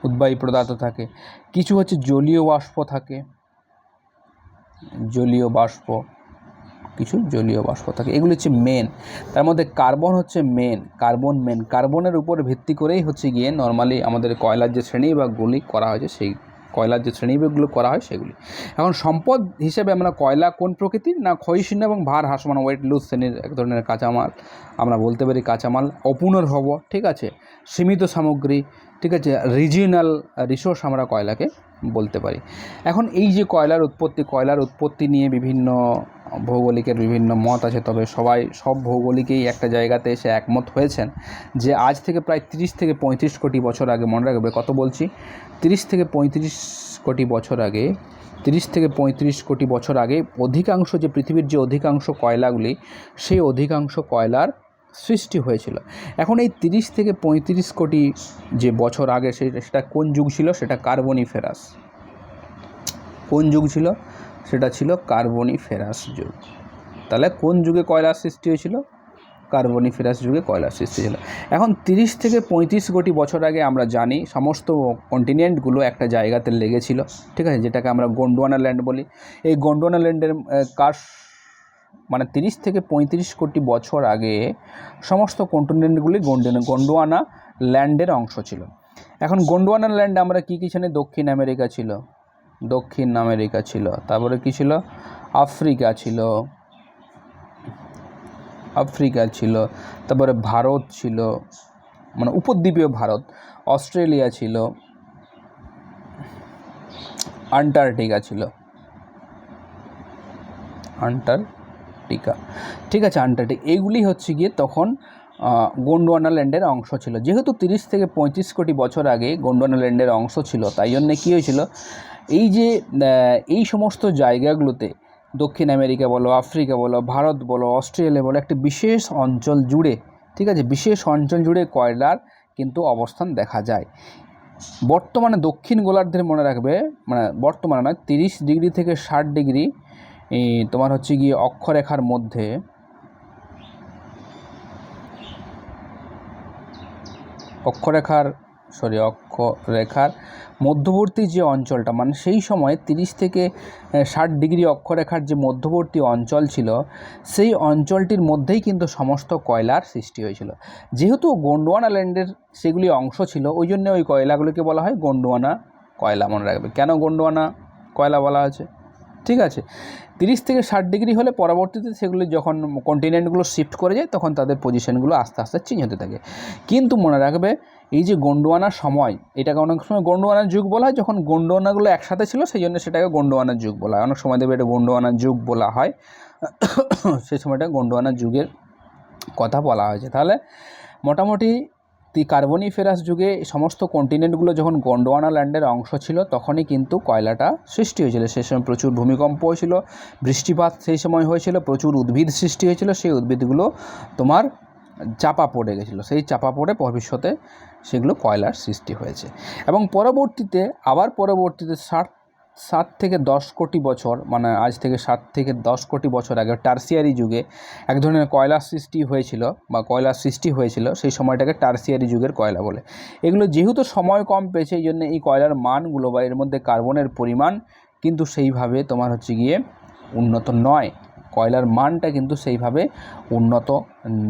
উদ্বায়ী পদার্থ থাকে। কিছু হচ্ছে জলীয় বাষ্প থাকে, কিছু জলীয় বাষ্প থাকে। এগুলো হচ্ছে মেন। তার মধ্যে কার্বন হচ্ছে মেন। কার্বনের উপর ভিত্তি করেই হচ্ছে গিয়ে নর্মালি আমাদের কয়লার যে শ্রেণীবিভাগগুলি করা হয়েছে, সেই কয়লার যে শ্রেণীবিভাগগুলো করা হয় সেগুলি। এখন সম্পদ হিসেবে আমরা কয়লা কোন প্রকৃতির? না ক্ষয়শূন্য এবং ভার হ্রাসমান, ওয়েট লুজ শ্রেণীর এক ধরনের কাঁচামাল আমরা বলতে পারি। কাঁচামাল অপুনর্ভব, ঠিক আছে, সীমিত সামগ্রী, ঠিক আছে, রিজিওনাল রিসোর্স আমরা কয়লাকে বলতে পারি। এখন এই যে কয়লার উৎপত্তি নিয়ে বিভিন্ন ভৌগোলিকের বিভিন্ন মত আছে, তবে সব ভৌগোলিকেই একটা জায়গাতে এসে একমত হয়েছেন যে আজ থেকে প্রায় 30 থেকে 35 কোটি বছর আগে, মনে রাখবে কত বলছি, 30 থেকে 35 কোটি বছর আগে, 30 থেকে 35 কোটি বছর আগে অধিকাংশ যে পৃথিবীর যে অধিকাংশ কয়লাগুলি, সেই অধিকাংশ কয়লার সৃষ্টি হয়েছিল। এখন এই 30 থেকে 35 কোটি যে বছর আগে সেটা কোন যুগ ছিল? সেটা কার্বনিফেরাস। কোন যুগ ছিল? সেটা ছিল কার্বনিফেরাস যুগ। তাহলে কোন যুগে কয়লার সৃষ্টি হয়েছিল? কার্বনিফেরাস যুগে কয়লার সৃষ্টি ছিল। এখন 30 থেকে 35 কোটি বছর আগে আমরা জানি সমস্ত কন্টিনেন্টগুলো একটা জায়গাতে লেগেছিল, ঠিক আছে, যেটাকে আমরা গোন্ডোয়ানা ল্যান্ড বলি। এই গোন্ডোয়ানা ল্যান্ডের মানে 30 থেকে 35 কোটি বছর আগে সমস্ত কন্টিনেন্টগুলি গোন্ডোয়ানা ল্যান্ডের অংশ ছিল। এখন গোন্ডোয়ানা ল্যান্ডে আমরা কী কী জানি? দক্ষিণ আমেরিকা ছিল, তারপরে কি ছিল? আফ্রিকা ছিল, তারপরে ভারত ছিল, মানে উপদ্বীপীয় ভারত, অস্ট্রেলিয়া ছিল, আন্টার্কটিকা, ঠিক আছে, আন্টার্কটিকা। এইগুলি হচ্ছে গিয়ে তখন গোন্ডোয়ানা ল্যান্ডের অংশ ছিল। যেহেতু 30 থেকে 35 কোটি বছর আগে গোন্ডোয়ানা ল্যান্ডের অংশ ছিল, তাই জন্যে কী হয়েছিল, এই সমস্ত জায়গাগুলোতে দক্ষিণ আমেরিকা বলো, আফ্রিকা বলো, ভারত বলো, অস্ট্রেলিয়া বলো, একটি বিশেষ অঞ্চল জুড়ে, ঠিক আছে, বিশেষ অঞ্চল জুড়ে কয়লার কিন্তু অবস্থান দেখা যায়। বর্তমানে দক্ষিণ গোলার্ধের মনে রাখবে, মানে বর্তমানে নয়, 30 ডিগ্রি থেকে 60 ডিগ্রি তোমার হচ্ছে গিয়ে অক্ষরেখার মধ্যে, অক্ষরেখার মধ্যবর্তী যে অঞ্চলটা, মানে সেই সময় 30 থেকে 60 ডিগ্রি অক্ষরেখার যে মধ্যবর্তী অঞ্চল ছিল, সেই অঞ্চলটির মধ্যেই কিন্তু সমস্ত কয়লার সৃষ্টি হয়েছিল। যেহেতু গোন্ডওয়ানা ল্যান্ডের সেগুলি অংশ ছিল, ওই জন্য ওই কয়লাগুলিকে বলা হয় গোন্ডওয়ানা কয়লা। মনে রাখবে কেন গোন্ডওয়ানা কয়লা বলা হয়েছে, ঠিক আছে। 30 থেকে 60 ডিগ্রি হলে পরবর্তীতে সেগুলি যখন কন্টিনেন্টগুলো শিফট করে যায়, তখন তাদের পজিশনগুলো আস্তে আস্তে চেঞ্জ হতে থাকে। কিন্তু মনে রাখবে, এই যে গোন্ডওয়ানার সময়, এটাকে অনেক সময় গোন্ডওয়ানার যুগ বলা হয়। যখন গোন্ডওয়ানাগুলো একসাথে ছিল, সেই জন্য সেটাকে গোন্ডওয়ানার যুগ বলা হয়। অনেক সময় দেবে এটা গোন্ডওয়ানার যুগ বলা হয়, সেই সময়টা গোন্ডওয়ানার যুগের কথা বলা হয়েছে। তাহলে মোটামুটি কার্বনিফেরাস যুগে সমস্ত কন্টিনেন্টগুলো যখন গোন্ডওয়ানা ল্যান্ডের অংশ ছিল, তখনই কিন্তু কয়লাটা সৃষ্টি হয়েছিল। সেই সময় প্রচুর ভূমিকম্প হয়েছিল, বৃষ্টিপাত সেই সময় হয়েছিল, প্রচুর উদ্ভিদ সৃষ্টি হয়েছিল। সেই উদ্ভিদগুলো তোমার চাপা পড়ে গেছিলো, সেই চাপা পড়ে ভবিষ্যতে সেগুলো কয়লার সৃষ্টি হয়েছে। এবং পরবর্তীতে 7 থেকে 10 কোটি বছর, মানে আজ থেকে 7 থেকে 10 কোটি বছর আগে টারসিয়ারি যুগে এক ধরনের কয়লার সৃষ্টি হয়েছিল, সেই সময়টাকে টারসিয়ারি যুগের কয়লা বলে। এগুলো যেহেতু সময় কম পেয়েছে, এই জন্য এই কয়লার মানগুলো বা এর মধ্যে কার্বনের পরিমাণ কিন্তু সেইভাবে তোমার হচ্ছে গিয়ে উন্নত নয়। কয়লার মানটা কিন্তু সেইভাবে উন্নত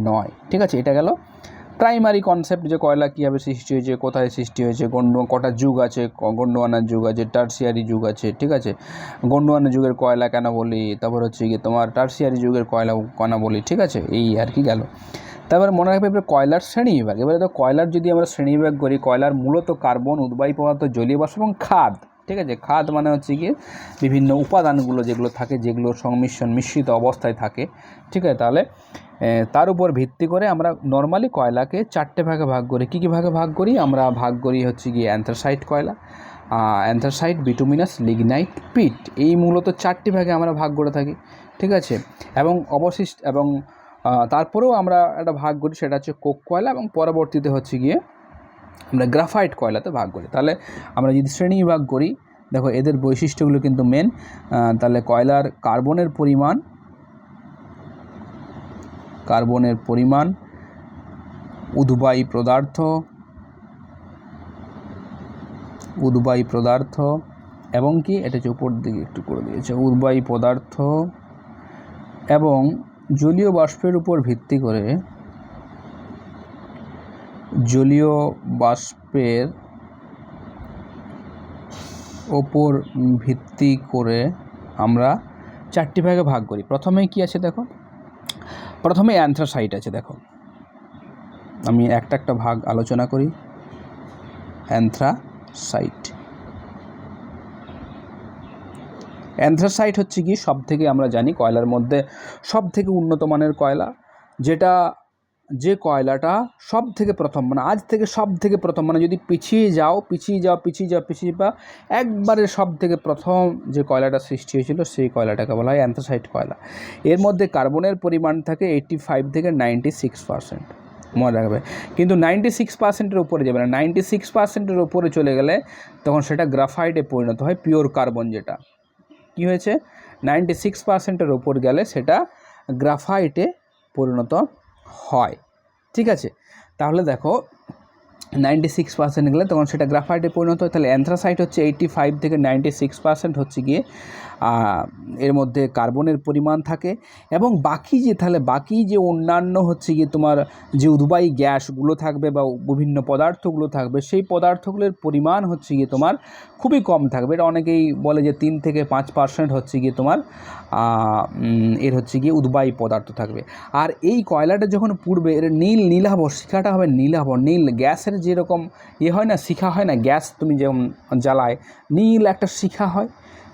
নয়, ঠিক আছে। এটা গেল প্রাইমারি কনসেপ্ট, যে কয়লা কীভাবে সৃষ্টি হয়েছে, কোথায় সৃষ্টি হয়েছে, কটা যুগ আছে, গোন্ডওয়ানার যুগ আছে, টারসিয়ারি যুগ আছে, ঠিক আছে। গোন্ডওয়ানা যুগের কয়লা কেন বলি, তারপর হচ্ছে গিয়ে তোমার টারসিয়ারি যুগের কয়লা কেন বলি, ঠিক আছে। এই আর কি গেল। তারপরে মনে রাখবে এবার কয়লার শ্রেণীবিভাগ। এবারে তো কয়লার যদি আমরা শ্রেণীবিভাগ করি, কয়লার মূলত কার্বন, উদ্বায়ী পদার্থ, জলীয় বাষ্প এবং খাদ, ঠিক আছে। খাদ মানে হচ্ছে গিয়ে বিভিন্ন উপাদানগুলো যেগুলো থাকে, যেগুলোর মিশ্রিত অবস্থায় থাকে, ঠিক আছে। তাহলে তার উপর ভিত্তি করে আমরা নর্মালি কয়লাকে 4টে ভাগে ভাগ করি। কী ভাগে ভাগ করি? আমরা ভাগ করি হচ্ছে গিয়ে অ্যান্থ্রাসাইট কয়লা, অ্যান্থ্রাসাইট, বিটুমিনাস, লিগনাইট, পিট। এই মূলত 4টি ভাগে আমরা ভাগ করে থাকি, ঠিক আছে। এবং তারপরেও আমরা একটা ভাগ করি, সেটা হচ্ছে কোক কয়লা, এবং পরবর্তীতে হচ্ছে গিয়ে আমরা গ্রাফাইট কয়লাতে ভাগ করি। তাহলে আমরা যদি শ্রেণীবিভাগ করি, দেখো এদের বৈশিষ্ট্যগুলো কিন্তু মেন। তাহলে কয়লার কার্বনের পরিমাণ, উদ্বায়ী পদার্থ এবং কি এটা হচ্ছে উপর দিকে একটু করে দিয়েছে, উদ্বায়ী পদার্থ এবং জলীয় বাষ্পের উপর ভিত্তি করে আমরা 4টি ভাগে ভাগ করি। প্রথমেই কি আছে দেখো, প্রথমে অ্যান্থ্রাসাইট আছে। দেখো আমি একটা ভাগ আলোচনা করি। অ্যান্থ্রাসাইট হচ্ছে কি সব থেকে, আমরা জানি কয়লার মধ্যে সব থেকে উন্নত মানের কয়লা, যে কয়লাটা সব থেকে প্রথম, মানে আজ থেকে সব থেকে প্রথম, মানে যদি পিছিয়ে যাও একবারে সব থেকে প্রথম যে কয়লাটা সৃষ্টি হয়েছিল, সেই কয়লাটাকে বলা হয় অ্যান্থ্রাসাইট কয়লা। এর মধ্যে কার্বনের পরিমাণ থাকে 85 থেকে 96%, মনে রাখবে। কিন্তু 96%-এর উপরে যাবে না। 96%-এর উপরে চলে গেলে তখন সেটা গ্রাফাইটে পরিণত হয়, পিওর কার্বন। যেটা কি হয়েছে, 96%-এর উপর গেলে সেটা গ্রাফাইটে পরিণত হয়, ঠিক আছে। তাহলে দেখো 96% গেলে তখন সেটা গ্রাফাইটে পরিণত হয়। তাহলে অ্যান্থ্রাসাইট হচ্ছে 85 থেকে 96% হচ্ছে গিয়ে এর মধ্যে কার্বনের পরিমাণ থাকে। এবং বাকি যে অন্যান্য হচ্ছে গিয়ে তোমার যে উদ্বায়ী গ্যাসগুলো থাকবে বা বিভিন্ন পদার্থগুলো থাকবে, সেই পদার্থগুলোর পরিমাণ হচ্ছে গিয়ে তোমার খুবই কম থাকবে। এটা অনেকেই বলে যে 3 থেকে 5% হচ্ছে গিয়ে তোমার এর হচ্ছে গিয়ে উদ্বায়ী পদার্থ থাকবে। আর এই কয়লাটা যখন পুড়বে, এর নীলাভ, শিখাটা হবে নীল গ্যাসের যেরকম হয় না, শিখা হয় না, গ্যাস তুমি যেমন জ্বালায় নীল একটা শিখা হয়,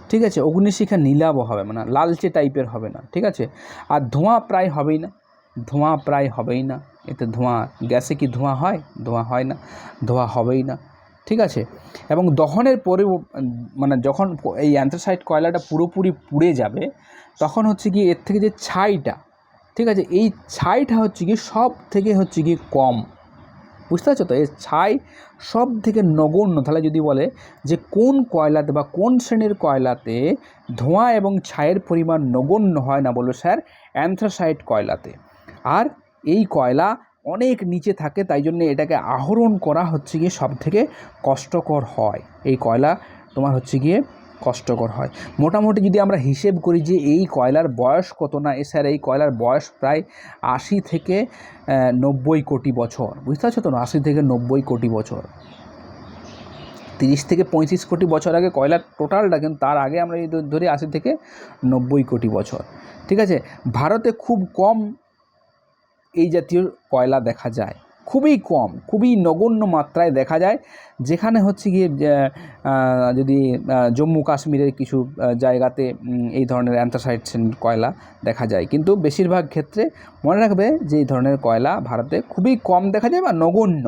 ঠিক আছে। অগ্নিশিখা নীলাভ হবে, মানে লালচে টাইপের হবে না, ঠিক আছে। আর ধোঁয়া প্রায় হবেই না, এতে গ্যাসে কি ধোঁয়া হয়? ধোঁয়া হয় না, ধোঁয়া হবেই না, ঠিক আছে। এবং দহনের পরে মানে যখন এই অ্যান্থ্রাসাইট কয়লাটা পুরোপুরি পুড়ে যাবে তখন হচ্ছে কি এর থেকে যে ছাইটা, ঠিক আছে, এই ছাইটা হচ্ছে কি সব থেকে হচ্ছে কি কম, বুঝতে পারছো তো। এই ছাই সব থেকে নগণ্য। তাহলে যদি বলে যে কোন কয়লাতে বা কোন শ্রেণীর কয়লাতে ধোঁয়া এবং ছাইয়ের পরিমাণ নগণ্য হয়, না বলবো স্যার অ্যান্থ্রাসাইট কয়লাতে। আর এই কয়লা অনেক নিচে থাকে, তাই জন্য এটাকে আহরণ করা হচ্ছে গিয়ে সব থেকে কষ্টকর হয়। এই কয়লা তোমার হচ্ছে গিয়ে কষ্টকর হয়। মোটামুটি যদি আমরা হিসেব করি যে এই কয়লার বয়স কত, না স্যার এই কয়লার বয়স প্রায় 80 থেকে 90 কোটি বছর, বুঝতে পারছো তো, 80 থেকে 90 কোটি বছর। 30 থেকে 35 কোটি বছর আগে কয়লার টোটালটা, কিন্তু তার আগে আমরা এই ধরি 80 থেকে 90 কোটি বছর, ঠিক আছে। ভারতে খুব কম এই জাতীয় কয়লা দেখা যায়, খুবই কম, খুবই নগণ্য মাত্রায় দেখা যায়। যেখানে হচ্ছে গিয়ে যদি জম্মু কাশ্মীরের কিছু জায়গাতে এই ধরনের অ্যান্থ্রাসাইট কয়লা দেখা যায়, কিন্তু বেশিরভাগ ক্ষেত্রে মনে রাখবে যে এই ধরনের কয়লা ভারতে খুবই কম দেখা যায় বা নগণ্য।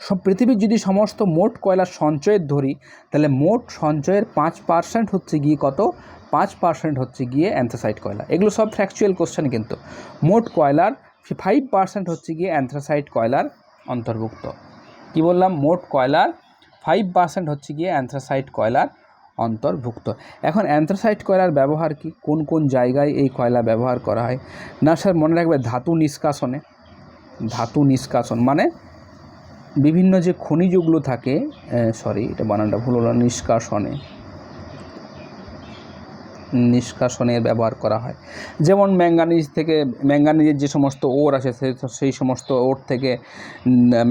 সব পৃথিবীর যদি সমস্ত মোট কয়লার সঞ্চয়ের ধরি, তাহলে মোট সঞ্চয়ের 5% হচ্ছে গিয়ে কত, 5% হচ্ছে গিয়ে অ্যান্থ্রাসাইট কয়লা। এগুলো সব ফ্যাকচুয়াল কোশ্চেন, কিন্তু মোট কয়লার 5% হচ্ছে গিয়ে অ্যান্থ্রাসাইট কয়লার অন্তর্ভুক্ত। কি বললাম, মোট কয়লার 5% হচ্ছে গিয়ে অ্যান্থ্রাসাইট কয়লার অন্তর্ভুক্ত। এখন অ্যান্থ্রাসাইট কয়লার ব্যবহার কি, কোন কোন জায়গায় এই কয়লা ব্যবহার করা হয়? না স্যার মনে রাখবে ধাতু নিষ্কাশনে। ধাতু নিষ্কাশন মানে বিভিন্ন যে খনিজগুলো থাকে, এটা বানানটা ভুল হলো, নিষ্কাশনের ব্যবহার করা হয়। যেমন ম্যাঙ্গানিজের যে সমস্ত ওর আছে সেই সমস্ত ওর থেকে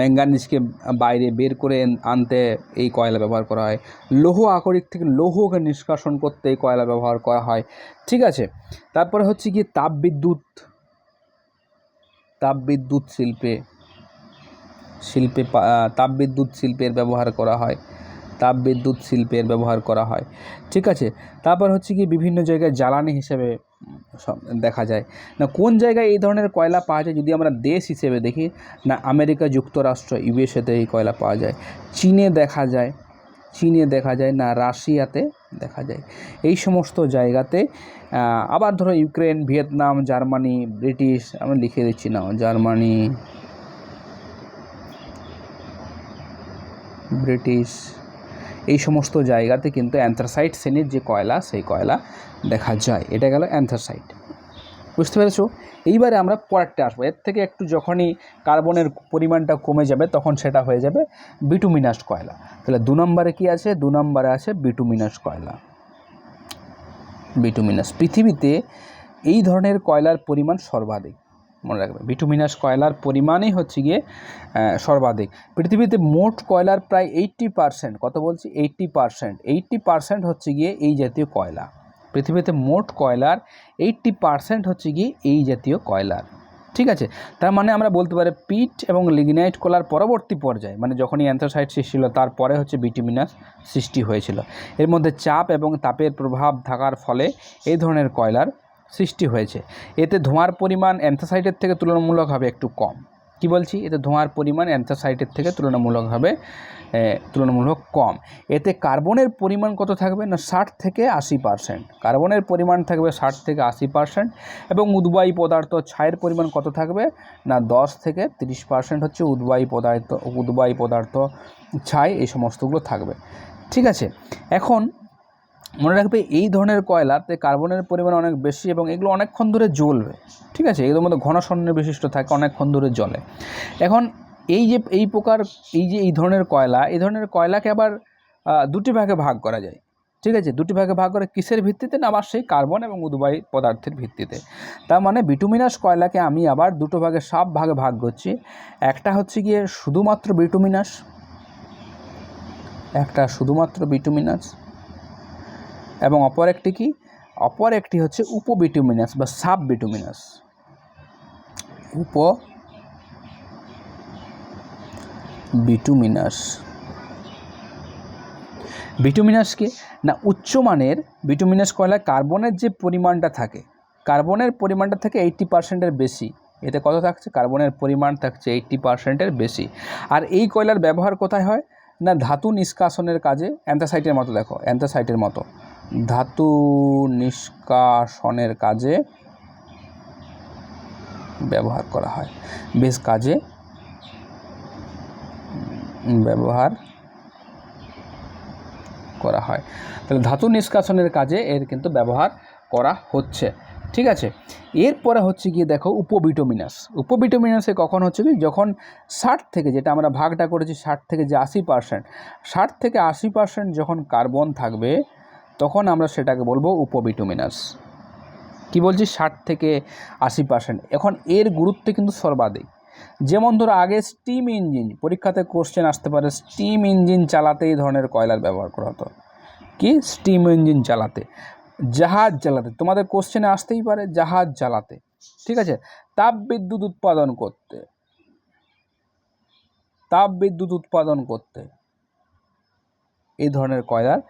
ম্যাঙ্গানিজকে বাইরে বের করে আনতে এই কয়লা ব্যবহার করা হয়। লৌহ আকরিক থেকে লৌহকে নিষ্কাশন করতে এই কয়লা ব্যবহার করা হয়, ঠিক আছে। তারপরে হচ্ছে কি তাপবিদ্যুৎ শিল্পের ব্যবহার করা হয়, ঠিক আছে। তারপর হচ্ছে কি বিভিন্ন জায়গায় জ্বালানি হিসেবে দেখা যায়। না কোন জায়গায় এই ধরনের কয়লা পাওয়া যায় যদি আমরা দেশ হিসেবে দেখি, না আমেরিকা যুক্তরাষ্ট্র ইউএসএতে এই কয়লা পাওয়া যায়, চীনে দেখা যায়, না রাশিয়াতে দেখা যায়। এই সমস্ত জায়গাতে আবার ধরো ইউক্রেন, ভিয়েতনাম, জার্মানি, ব্রিটিশ, আমি লিখে দিচ্ছি না, জার্মানি, ব্রিটিশ, এই সমস্ত জায়গাতে কিন্তু অ্যান্থ্রাসাইট শ্রেণীর যে কয়লা সেই কয়লা দেখা যায়। এটা গেল অ্যান্থ্রাসাইট, বুঝতে পেরেছো। এইবারে আমরা পরেরটা আসবো। এর থেকে একটু যখনই কার্বনের পরিমাণটা কমে যাবে তখন সেটা হয়ে যাবে বিটুমিনাস কয়লা। তাহলে 2 নম্বরে কি আছে? 2 নম্বরে আছে বিটুমিনাস কয়লা। বিটুমিনাস পৃথিবীতে এই ধরনের কয়লার পরিমাণ সর্বাধিক, মনে রাখবে বিটুমিনাস কয়লার পরিমাণই হচ্ছে গিয়ে সর্বাধিক। পৃথিবীতে মোট কয়লার প্রায় 80%, কত বলছি 80% হচ্ছে গিয়ে এই জাতীয় কয়লা। পৃথিবীতে মোট কয়লার 80% হচ্ছে গিয়ে এই জাতীয় কয়লার, ঠিক আছে। তার মানে আমরা বলতে পারি পিট এবং লিগনাইট কয়লার পরবর্তী পর্যায়ে, মানে যখনই অ্যান্থ্রাসাইট সৃষ্টি হলো তারপরে হচ্ছে বিটুমিনাস সৃষ্টি হয়েছিল। এর মধ্যে চাপ এবং তাপের প্রভাব থাকার ফলে এই ধরনের কয়লার সৃষ্টি হয়েছে। এতে ধোঁয়ার পরিমাণ অ্যান্থ্রাসাইটের থেকে তুলনামূলকভাবে একটু কম। কি বলছি? এতে ধোঁয়ার পরিমাণ অ্যান্থ্রাসাইটের থেকে তুলনামূলক কম। এতে কার্বনের পরিমাণ কত থাকবে? না 60 থেকে 80%। কার্বনের পরিমাণ থাকবে 60 থেকে 80%। এবং উদ্বায়ী পদার্থ ছাইয়ের পরিমাণ কত থাকবে? না 10 থেকে 30% হচ্ছে উদ্বায়ী পদার্থ ছাই, এই সমস্তগুলো থাকবে, ঠিক আছে। এখন মনে রাখবে এই ধরনের কয়লাতে কার্বনের পরিমাণ অনেক বেশি এবং এগুলো অনেকক্ষণ ধরে জ্বলবে, ঠিক আছে। এগুলোর মধ্যে ঘন সন্নিবিষ্ট থাকে, অনেকক্ষণ ধরে জ্বলে। এখন এই ধরনের কয়লাকে আবার দুটি ভাগে ভাগ করা যায়, ঠিক আছে। দুটি ভাগে ভাগ করে কিসের ভিত্তিতে? না আবার সেই কার্বন এবং উদ্বায়ী পদার্থের ভিত্তিতে। তার মানে বিটুমিনাস কয়লাকে আমি আবার দুটো ভাগে ভাগ করছি। একটা হচ্ছে গিয়ে শুধুমাত্র বিটুমিনাস, এবং অপর একটি হচ্ছে উপবিটুমিনাস বা সাব বিটুমিনাস। বিটুমিনাস কি না উচ্চমানের বিটুমিনাস কয়লায় কার্বনের যে পরিমাণটা থাকে, কার্বনের পরিমাণটা থেকে 80%-এর বেশি। এতে কত থাকছে? কার্বনের পরিমাণ থাকছে 80%-এর বেশি। আর এই কয়লার ব্যবহার কোথায় হয়? না ধাতু নিষ্কাশনের কাজে অ্যান্থ্রাসাইটের মতো, দেখো অ্যান্থ্রাসাইটের মতো ধাতু নিষ্কাশনের কাজে ব্যবহার করা হয়, বেশ কাজে ব্যবহার করা হয়। তাহলে ধাতু নিষ্কাশনের কাজে এর কিন্তু ব্যবহার করা হচ্ছে, ঠিক আছে। এরপরে হচ্ছে গিয়ে দেখো উপবিটুমিনাস। উপবিটুমিনাসে কখন হচ্ছে কি, যখন 60 থেকে, যেটা আমরা ভাগটা করেছি 60 থেকে যে 80%, 60 থেকে 80% যখন কার্বন থাকবে তখন আমরা সেটাকে বলবো উপবিটুমিনাস। কি বলছি, 60 থেকে 80%। এখন এর গুরুত্ব কিন্তু সর্বাধিক। যেমন ধরো আগে স্টিম ইঞ্জিন, পরীক্ষাতে কোশ্চেন আসতে পারে, স্টিম ইঞ্জিন চালাতে এই ধরনের কয়লার ব্যবহার করা হতো। কি, স্টিম ইঞ্জিন চালাতে, জাহাজ চালাতে, তোমাদের কোশ্চেনে আসতেই পারে জাহাজ চালাতে, ঠিক আছে। তাপ বিদ্যুৎ উৎপাদন করতে, তাপ বিদ্যুৎ উৎপাদন করতে এই ধরনের কয়লার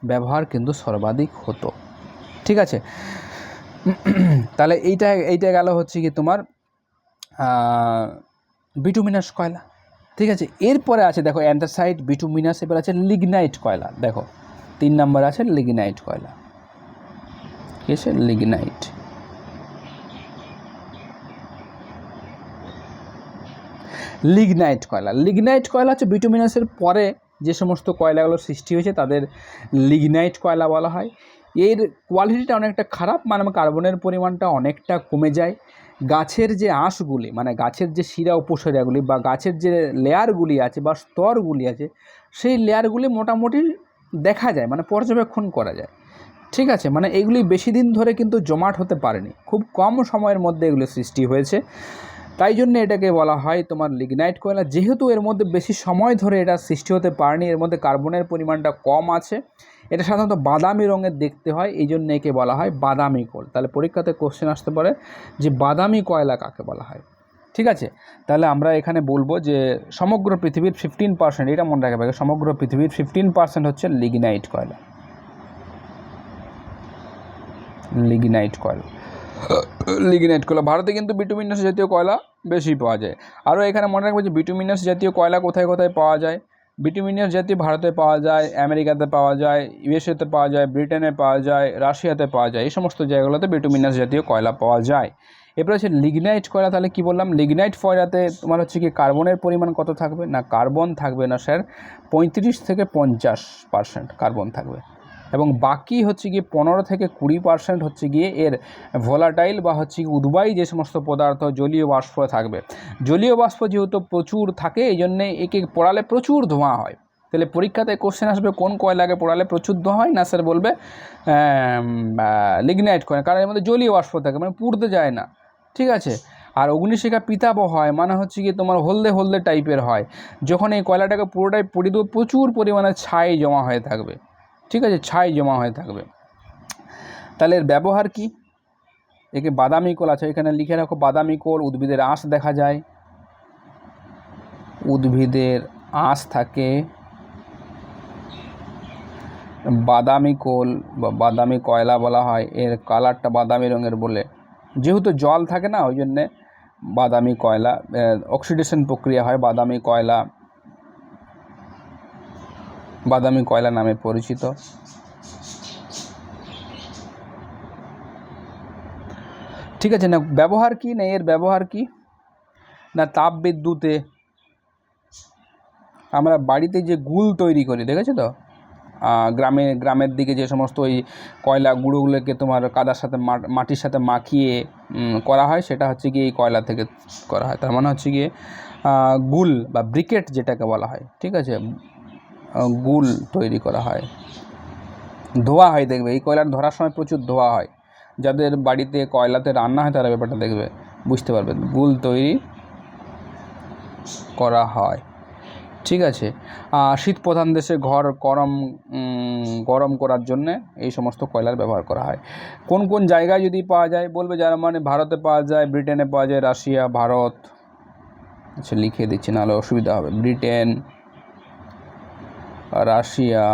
ব্যবহার কিন্তু সর্বাধিক হতো, ঠিক আছে। তাহলে এইটা গেল হচ্ছে কি তোমার বিটুমিনাস কয়লা, ঠিক আছে। এরপরে আছে দেখো অ্যান্থ্রাসাইট, বিটুমিনাস, এবার আছে লিগনাইট কয়লা। দেখো 3 নম্বর আছে লিগনাইট কয়লা। কি আছে, লিগনাইট। লিগনাইট কয়লা, লিগনাইট কয়লা হচ্ছে বিটুমিনাসের পরে যে সমস্ত কয়লাগুলো সৃষ্টি হয়েছে তাদের লিগনাইট কয়লা বলা হয়। এর কোয়ালিটিটা অনেকটা খারাপ, মানে কার্বনের পরিমাণটা অনেকটা কমে যায়। গাছের যে আঁশগুলি, মানে গাছের যে শিরা উপশিরাগুলি বা গাছের যে লেয়ারগুলি আছে বা স্তরগুলি আছে, সেই লেয়ারগুলি মোটামুটি দেখা যায়, মানে পর্যবেক্ষণ করা যায়, ঠিক আছে। মানে এগুলি বেশি দিন ধরে কিন্তু জমাট হতে পারেনি, খুব কম সময়ের মধ্যে এগুলো সৃষ্টি হয়েছে, তাই জন্য এটাকে বলা হয় তোমার লিগনাইট কয়লা। যেহেতু এর মধ্যে বেশি সময় ধরে এটা সৃষ্টি হতে পারেনি, এর মধ্যে কার্বনের পরিমাণটা কম আছে, এটা সাধারণত বাদামি রঙের দেখতে হয়, এই জন্য একে বলা হয় বাদামি কোল। তাহলে পরীক্ষাতে কোশ্চেন আসতে পারে যে বাদামি কয়লা কাকে বলা হয়, ঠিক আছে। তাহলে আমরা এখানে বলবো যে সমগ্র পৃথিবীর 15%, এটা মনে রাখবে, সমগ্র পৃথিবীর 15% হচ্ছে লিগনাইট কয়লা, লিগনাইট কয়লা। লিগনাইট কয়লা। ভারতে কিন্তু বিটুমিনাস জাতীয় কয়লা বেশি পাওয়া যায়। আরও এখানে মনে রাখবে যে বিটুমিনাস জাতীয় কয়লা কোথায় কোথায় পাওয়া যায়। বিটুমিনাস জাতীয় ভারতে পাওয়া যায়, আমেরিকাতে পাওয়া যায়, ইউএসএতে পাওয়া যায়, ব্রিটেনে পাওয়া যায়, রাশিয়াতে পাওয়া যায়, এই সমস্ত জায়গাগুলোতে বিটুমিনাস জাতীয় কয়লা পাওয়া যায়। এরপর হচ্ছে লিগনাইট কয়লা। তাহলে কি বললাম, লিগনাইট কয়লাতে তোমার হচ্ছে কি কার্বনের পরিমাণ কত থাকবে, না কার্বন থাকবে না স্যার 35 থেকে 50% কার্বন থাকবে, এবং বাকি হচ্ছে গিয়ে 15 থেকে 20% হচ্ছে গিয়ে এর ভোলাটাইল বা হচ্ছে উদ্বায়ী যে সমস্ত পদার্থ, জলীয় বাষ্প থাকবে। জলীয় বাষ্প যেহেতু প্রচুর থাকে, এই জন্যে একে পোড়ালে প্রচুর ধোঁয়া হয়। তাহলে পরীক্ষাতে কোশ্চেন আসবে কোন কয়লাকে পোড়ালে প্রচুর ধোঁয়া হয়, না স্যার বলবে লিগনাইট কয়লা, কারণ এর মধ্যে জলীয় বাষ্প থাকে, মানে পুড়তে যায় না, ঠিক আছে। আর অগ্নিশিখা পিতাবহ হয়, মানে হচ্ছে কি তোমার হলদে হলদে টাইপের হয়। যখন এই কয়লাটাকে পুরোটাই পুড়িয়ে দেবো, প্রচুর পরিমাণে ছাই জমা হয়ে থাকবে, ঠিক আছে, ছাই জমা হয়ে থাকবে। তাহলে এর ব্যবহার কি, একে বাদামি কোল আছে, এখানে লিখে রাখো বাদামি কোল। উদ্ভিদের আঁশ দেখা যায়, উদ্ভিদের আঁশ থাকে, বাদামি কোল বা বাদামি কয়লা বলা হয়। এর কালারটা বাদামি রঙের বলে, যেহেতু জল থাকে না ওই জন্যে বাদামি কয়লা, অক্সিডেশন প্রক্রিয়া হয়, বাদামি কয়লা, বাদামি কয়লা নামে পরিচিত। ঠিক আছে, না ব্যবহার কি, না এর ব্যবহার কি, না তাপ বিদ্যুতে আমরা বাড়িতে যে গুল তৈরি করি, দেখেছো তো, গ্রামের দিকে যে সমস্ত ওই কয়লা গুঁড়োগুলোকে তোমার কাদার সাথে মাটির সাথে মাখিয়ে করা হয়, সেটা হচ্ছে গিয়ে এই কয়লা থেকে করা হয়। তার মানে হচ্ছে গিয়ে গুল বা ব্রিকেট যেটাকে বলা হয়, ঠিক আছে, গুল তৈরি করা হয়, ধোয়া হয়। দেখবে এই কয়লার ধরার সময় প্রচুর ধোয়া হয়, যাদের বাড়িতে কয়লাতে রান্না হয় তারা ব্যাপারটা দেখবে, বুঝতে পারবে, গুল তৈরি করা হয়, ঠিক আছে। শীত প্রধান দেশে ঘর গরম করার জন্যে এই সমস্ত কয়লার ব্যবহার করা হয়। কোন কোন জায়গায় যদি পাওয়া যায়, বলবে জার্মানি, ভারতে পাওয়া যায়, ব্রিটেনে পাওয়া যায়, রাশিয়া, ভারত, আচ্ছা লিখে দিচ্ছি নাহলে অসুবিধা হবে, ব্রিটেন, রাশিয়া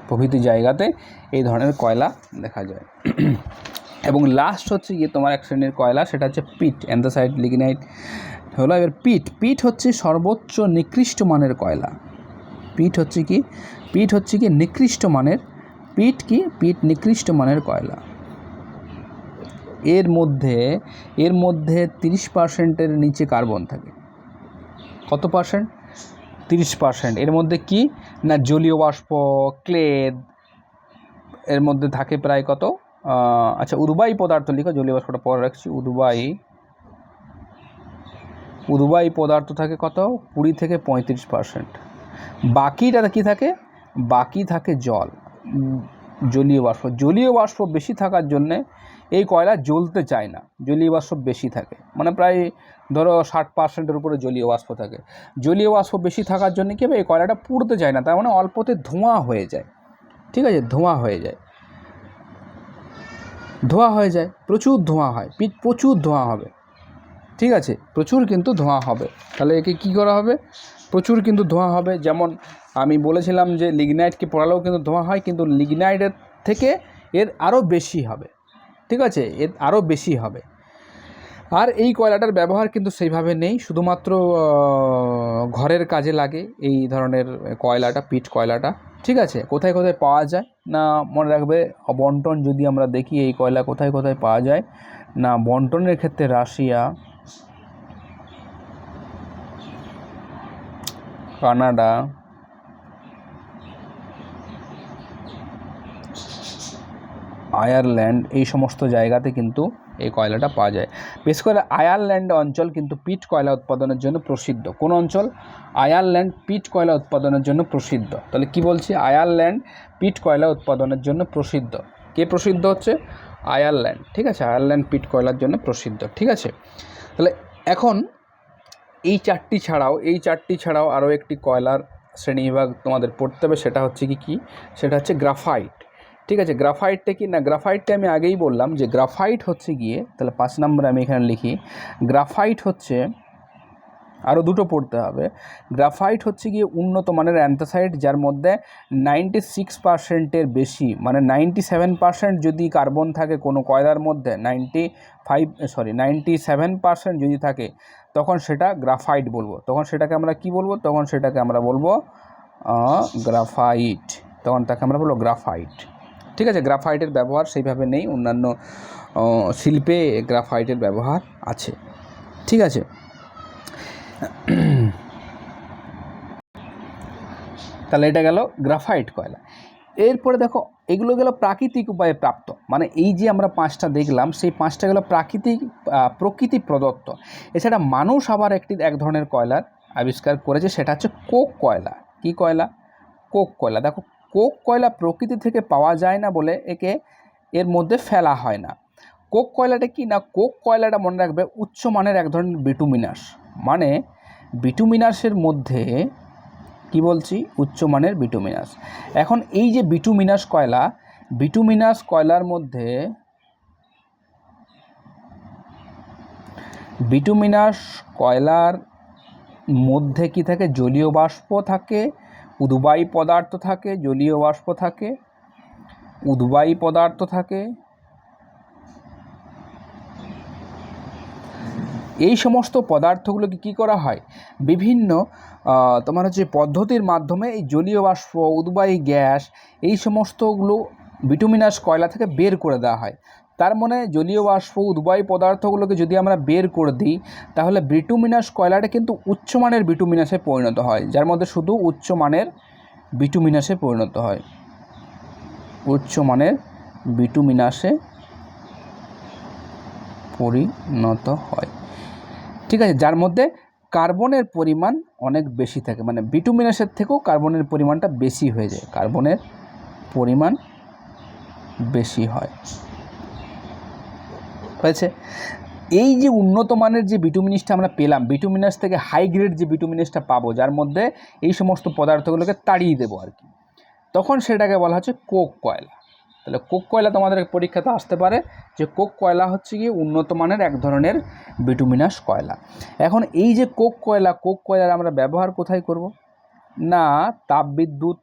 প্রভৃতি জায়গাতে এই ধরনের কয়লা দেখা যায়। এবং লাস্ট হচ্ছে গিয়ে তোমার এক শ্রেণীর কয়লা, সেটা হচ্ছে পিট, অ্যান্থ্রাসাইট, লিগনাইট হলো। এবার পিট হচ্ছে সর্বোচ্চ নিকৃষ্ট মানের কয়লা, পিট হচ্ছে কি, পিট হচ্ছে কি নিকৃষ্ট মানের, পিট কি, পিট নিকৃষ্ট মানের কয়লা। এর মধ্যে 30%-এর নিচে কার্বন থাকে। কত পার্সেন্ট? 30%। এর মধ্যে কি না জলীয় বাষ্প, ক্লেদ, এর মধ্যে থাকে প্রায় কত, আচ্ছা উদ্বায়ী পদার্থ লিখো, জলীয় বাষ্পটা পরে রাখছি। উদ্বায়ী পদার্থ থাকে কত, 20-35%। বাকিটা কি থাকে, বাকি থাকে জল, জলীয় বাষ্প বেশি থাকার জন্যে এই কয়লা জ্বলতে চায় না, জলীয় বাষ্প বেশি থাকে, মানে প্রায় ধরো 60%-এর উপরে জলীয় বাষ্প থাকে। জলীয় বাষ্প বেশি থাকার জন্য কি হবে, এই কয়লাটা পুড়তে চায় না, তার মানে অল্পতে ধোঁয়া হয়ে যায়। ঠিক আছে, ধোঁয়া হয়ে যায়, প্রচুর ধোঁয়া হয়, প্রচুর ধোঁয়া হবে। ঠিক আছে, প্রচুর কিন্তু ধোঁয়া হবে। তাহলে একে কি করা হবে, প্রচুর কিন্তু ধোঁয়া হবে। যেমন আমি বলেছিলাম যে লিগনাইটকে পোড়ালেও কিন্তু ধোঁয়া হয়, কিন্তু লিগনাইটের থেকে এর আরও বেশি হবে। ঠিক আছে, এর আরও বেশি হবে। আর এই কয়লাটার ব্যবহার কিন্তু সেইভাবে নেই, শুধুমাত্র ঘরের কাজে লাগে এই ধরনের কয়লাটা, পিট কয়লাটা। ঠিক আছে, কোথায় কোথায় পাওয়া যায় না মনে রাখবে, বন্টন যদি আমরা দেখি এই কয়লা কোথায় কোথায় পাওয়া যায় না, বন্টনের ক্ষেত্রে রাশিয়া, কানাডা, আয়ারল্যান্ড, এই সমস্ত জায়গাতে কিন্তু এই কয়লাটা পাওয়া যায়। বিশেষ করে আয়ারল্যান্ড অঞ্চল কিন্তু পিট কয়লা উৎপাদনের জন্য প্রসিদ্ধ। কোন অঞ্চল? আয়ারল্যান্ড পিট কয়লা উৎপাদনের জন্য প্রসিদ্ধ। তাহলে কি বলছি, আয়ারল্যান্ড পিট কয়লা উৎপাদনের জন্য প্রসিদ্ধ। কে প্রসিদ্ধ হচ্ছে? আয়ারল্যান্ড। ঠিক আছে, আয়ারল্যান্ড পিট কয়লার জন্য প্রসিদ্ধ। ঠিক আছে, তাহলে এখন এই চারটি ছাড়াও আরও একটি কয়লার শ্রেণীবিভাগ তোমাদের পড়তে হবে, সেটা হচ্ছে কি, সেটা হচ্ছে গ্রাফাইট। ঠিক আছে, গ্রাফাইটটা কি না, গ্রাফাইটটা আমি আগেই বললাম যে গ্রাফাইট হচ্ছে গিয়ে, তাহলে 5 নম্বরে আমি এখানে লিখি, গ্রাফাইট হচ্ছে, আরও দুটো পড়তে হবে, গ্রাফাইট হচ্ছে গিয়ে উন্নত মানের অ্যান্থাসাইট, যার মধ্যে 96%-এর বেশি, মানে 97% যদি কার্বন থাকে কোনো কয়লার মধ্যে, 97% যদি থাকে, তখন সেটা গ্রাফাইট বলবো। তখন সেটাকে আমরা কি বলবো, তখন সেটাকে আমরা বলবো গ্রাফাইট, তখন তাকে আমরা বলবো গ্রাফাইট। ঠিক আছে, গ্রাফাইটের ব্যবহার সেইভাবে নেই, অন্যান্য শিল্পে গ্রাফাইটের ব্যবহার আছে। ঠিক আছে, তাহলে এটা গেল গ্রাফাইট কয়লা। এরপরে দেখো, এগুলো গেল প্রাকৃতিক উপায়ে প্রাপ্ত, মানে এই যে আমরা 5টা দেখলাম, সেই 5টা গেল প্রকৃতি প্রদত্ত। এছাড়া মানুষ আবার এক ধরনের কয়লার আবিষ্কার করেছে, সেটা হচ্ছে কোক কয়লা। কি কয়লা? কোক কয়লা। দেখো, কোক কয়লা প্রকৃতি থেকে পাওয়া যায় না বলে একে এর মধ্যে ফেলা হয় না। কোক কয়লাটা কি না, কোক কয়লাটা মনে রাখবে উচ্চমানের এক ধরনের বিটুমিনাস, মানে বিটুমিনাসের মধ্যে কি বলছি, উচ্চমানের বিটুমিনাস। এখন এই যে বিটুমিনাস কয়লার মধ্যে, বিটুমিনাস কয়লার মধ্যে কি থাকে, জলীয় বাষ্প থাকে, উদ্বায়ী পদার্থ থাকে, জলীয় বাষ্প থাকে, উদ্বায়ী পদার্থ থাকে। এই সমস্ত পদার্থগুলোকে কী করা হয়, বিভিন্ন তোমার হচ্ছে পদ্ধতির মাধ্যমে এই জলীয় বাষ্প, উদ্বায়ী গ্যাস, এই সমস্তগুলো বিটুমিনাস কয়লা থেকে বের করে দেওয়া হয়। তার মানে জলীয় বাষ্প, উদ্বায়ী পদার্থগুলোকে যদি আমরা বের করে দিই, তাহলে বিটুমিনাস কয়লাটা কিন্তু উচ্চমানের বিটুমিনাসে পরিণত হয়, যার মধ্যে শুধু উচ্চমানের বিটুমিনাসে পরিণত হয়, উচ্চমানের বিটুমিনাসে পরিণত হয়। ঠিক আছে, যার মধ্যে কার্বনের পরিমাণ অনেক বেশি থাকে, মানে বিটুমিনাসের থেকেও কার্বনের পরিমাণটা বেশি হয়ে যায়, কার্বনের পরিমাণ বেশি হয়। হয়েছে, এই যে উন্নত মানের যে বিটুমিনাসটা আমরা পেলাম, বিটুমিনাস থেকে হাই গ্রেড যে বিটুমিনাসটা পাবো, যার মধ্যে এই সমস্ত পদার্থগুলোকে তাড়িয়ে দেবো আর কি, তখন সেটাকে বলা হচ্ছে কোক কয়লা। তাহলে কোক কয়লা তোমাদের পরীক্ষাতে আসতে পারে যে কোক কয়লা হচ্ছে কি উন্নত মানের এক ধরনের বিটুমিনাস কয়লা। এখন এই যে কোক কয়লার আমরা ব্যবহার কোথায় করব না, তাপবিদ্যুৎ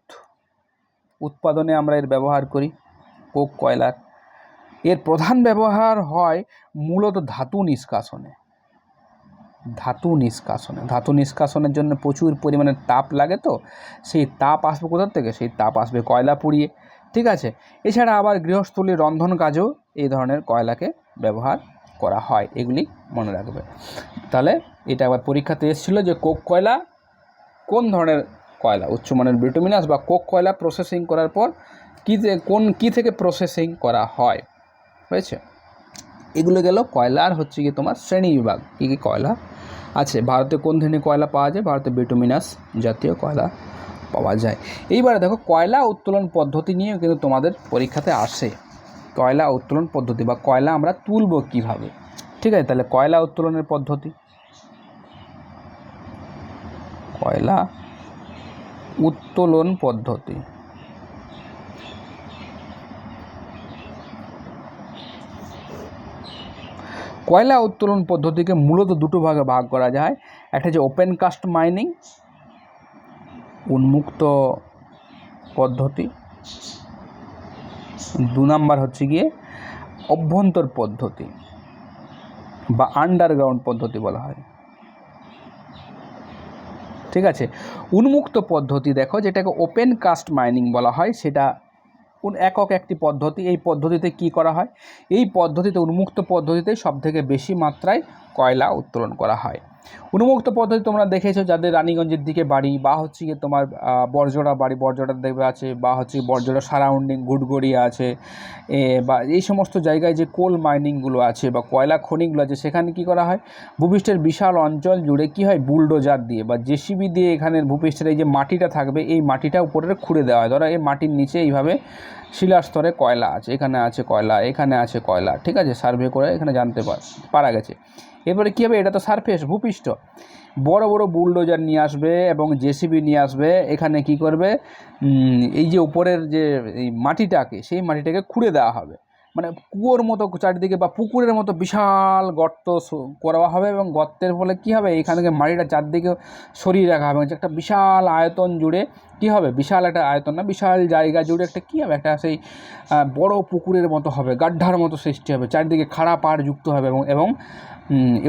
উৎপাদনে আমরা এর ব্যবহার করি কোক কয়লার। এর প্রধান ব্যবহার হয় মূলত ধাতু নিষ্কাশনে, ধাতু নিষ্কাশনে। ধাতু নিষ্কাশনের জন্য প্রচুর পরিমাণে তাপ লাগে, তো সেই তাপ আসবে কোথা থেকে? সেই তাপ আসবে কয়লা পুড়িয়ে, ঠিক আছে। এছাড়া আবার গৃহস্থলীর রন্ধন কাজেও এই ধরনের কয়লাকে ব্যবহার করা হয়, এগুলি মনে রাখবে। তাহলে এটা আবার পরীক্ষাতে এসেছিলো যে কোক কয়লা কোন ধরনের কয়লা? উচ্চমানের বিটুমিনাস বা কোক কয়লা প্রসেসিং করার পর কী থেকে প্রসেসিং করা হয়, হয়েছে। এগুলো গেল কয়লার হচ্ছে কি তোমার শ্রেণী বিভাগ, কী কী কয়লা আছে। ভারতে কোন ধরনের কয়লা পাওয়া যায়? ভারতে বিটুমিনাস জাতীয় কয়লা পাওয়া যায়। এইবারে দেখো কয়লা উত্তোলন পদ্ধতি নিয়েও কিন্তু তোমাদের পরীক্ষাতে আসে। কয়লা উত্তোলন পদ্ধতি বা কয়লা আমরা তুলব কিভাবে, ঠিক আছে। তাহলে কয়লা উত্তোলনের পদ্ধতি, কয়লা উত্তোলন পদ্ধতি। কয়লা উত্তোলন পদ্ধতিকে মূলত দুটো ভাগে ভাগ করা যায়। একটা হচ্ছে ওপেন কাস্ট মাইনিং, উন্মুক্ত পদ্ধতি। 2 নাম্বার হচ্ছে গিয়ে অভ্যন্তর পদ্ধতি বা আন্ডারগ্রাউন্ড পদ্ধতি বলা হয়, ঠিক আছে। উন্মুক্ত পদ্ধতি দেখো, যেটাকে ওপেন কাস্ট মাইনিং বলা হয়, সেটা একক একটি পদ্ধতি। এই পদ্ধতিতে কি করা হয়? এই পদ্ধতিতে, উন্মুক্ত পদ্ধতিতে সবথেকে বেশি মাত্রায় কয়লা উত্তোলন করা হয়। উন্মুক্ত পদ্ধতি তোমরা দেখেছো, যাদের রানীগঞ্জের দিকে বাড়ি বা হচ্ছে গিয়ে তোমার বরজোড়া বাড়ি, বরজোড়া দেখবে আছে, বা হচ্ছে বরজোড়া সারাউন্ডিং ঘুটগড়িয়া আছে, বা এই সমস্ত জায়গায় যে কোল মাইনিংগুলো আছে বা কয়লা খনিগুলো আছে, সেখানে কি করা হয়? ভূপৃষ্ঠের বিশাল অঞ্চল জুড়ে কি হয়? বুলডোজার দিয়ে বা জেসিবি দিয়ে এখানের ভূপৃষ্ঠের এই যে মাটিটা থাকবে, এই মাটিটা উপরে খুঁড়ে দেওয়া হয়। ধরো এই মাটির নিচে এইভাবে শিলার স্তরে কয়লা আছে, এখানে আছে কয়লা, এখানে আছে কয়লা, ঠিক আছে। সার্ভে করে এখানে জানতে পারা গেছে। এরপরে কী হবে? এটা তো সারফেস, ভূপৃষ্ঠ। বড় বড় বুলডোজার নিয়ে আসবে এবং জেসিবি নিয়ে আসবে, এখানে কি করবে? এই যে উপরের যে এই মাটিটাকে, সেই মাটিটাকে খুঁড়ে দেওয়া হবে, মানে কুয়োর মতো চারিদিকে বা পুকুরের মতো বিশাল গর্ত করা হবে। এবং গর্তের ফলে কী হবে? এখান থেকে মাটিটা চারদিকে সরিয়ে রাখা হবে, একটা বিশাল আয়তন জুড়ে কী হবে? বিশাল একটা আয়তন না, বিশাল জায়গা জুড়ে একটা কী হবে? একটা সেই বড় পুকুরের মতো হবে, গাড্ডার মতো সৃষ্টি হবে, চারিদিকে খাড়া পাড় যুক্ত হবে। এবং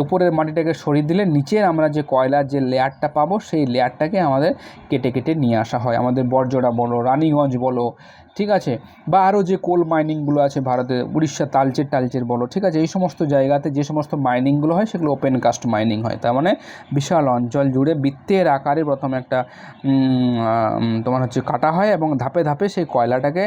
উপরের মাটিটাকে সরিয়ে দিলে নিচের আমরা যে কয়লার যে লেয়ারটা পাবো, সেই লেয়ারটাকে আমাদের কেটে কেটে নিয়ে আসা হয়। আমাদের বরজোড়া বলো, রানীগঞ্জ বলো, ঠিক আছে, বা আরও যে কোল মাইনিংগুলো আছে ভারতে, উড়িষ্যা তালচের বলো, ঠিক আছে। এই সমস্ত জায়গাতে যে সমস্ত মাইনিংগুলো হয়, সেগুলো ওপেন কাস্ট মাইনিং হয়। তার মানে বিশাল অঞ্চল জুড়ে বৃত্তের আকারে প্রথমে একটা তোমার হচ্ছে কাটা হয়, এবং ধাপে ধাপে সেই কয়লাটাকে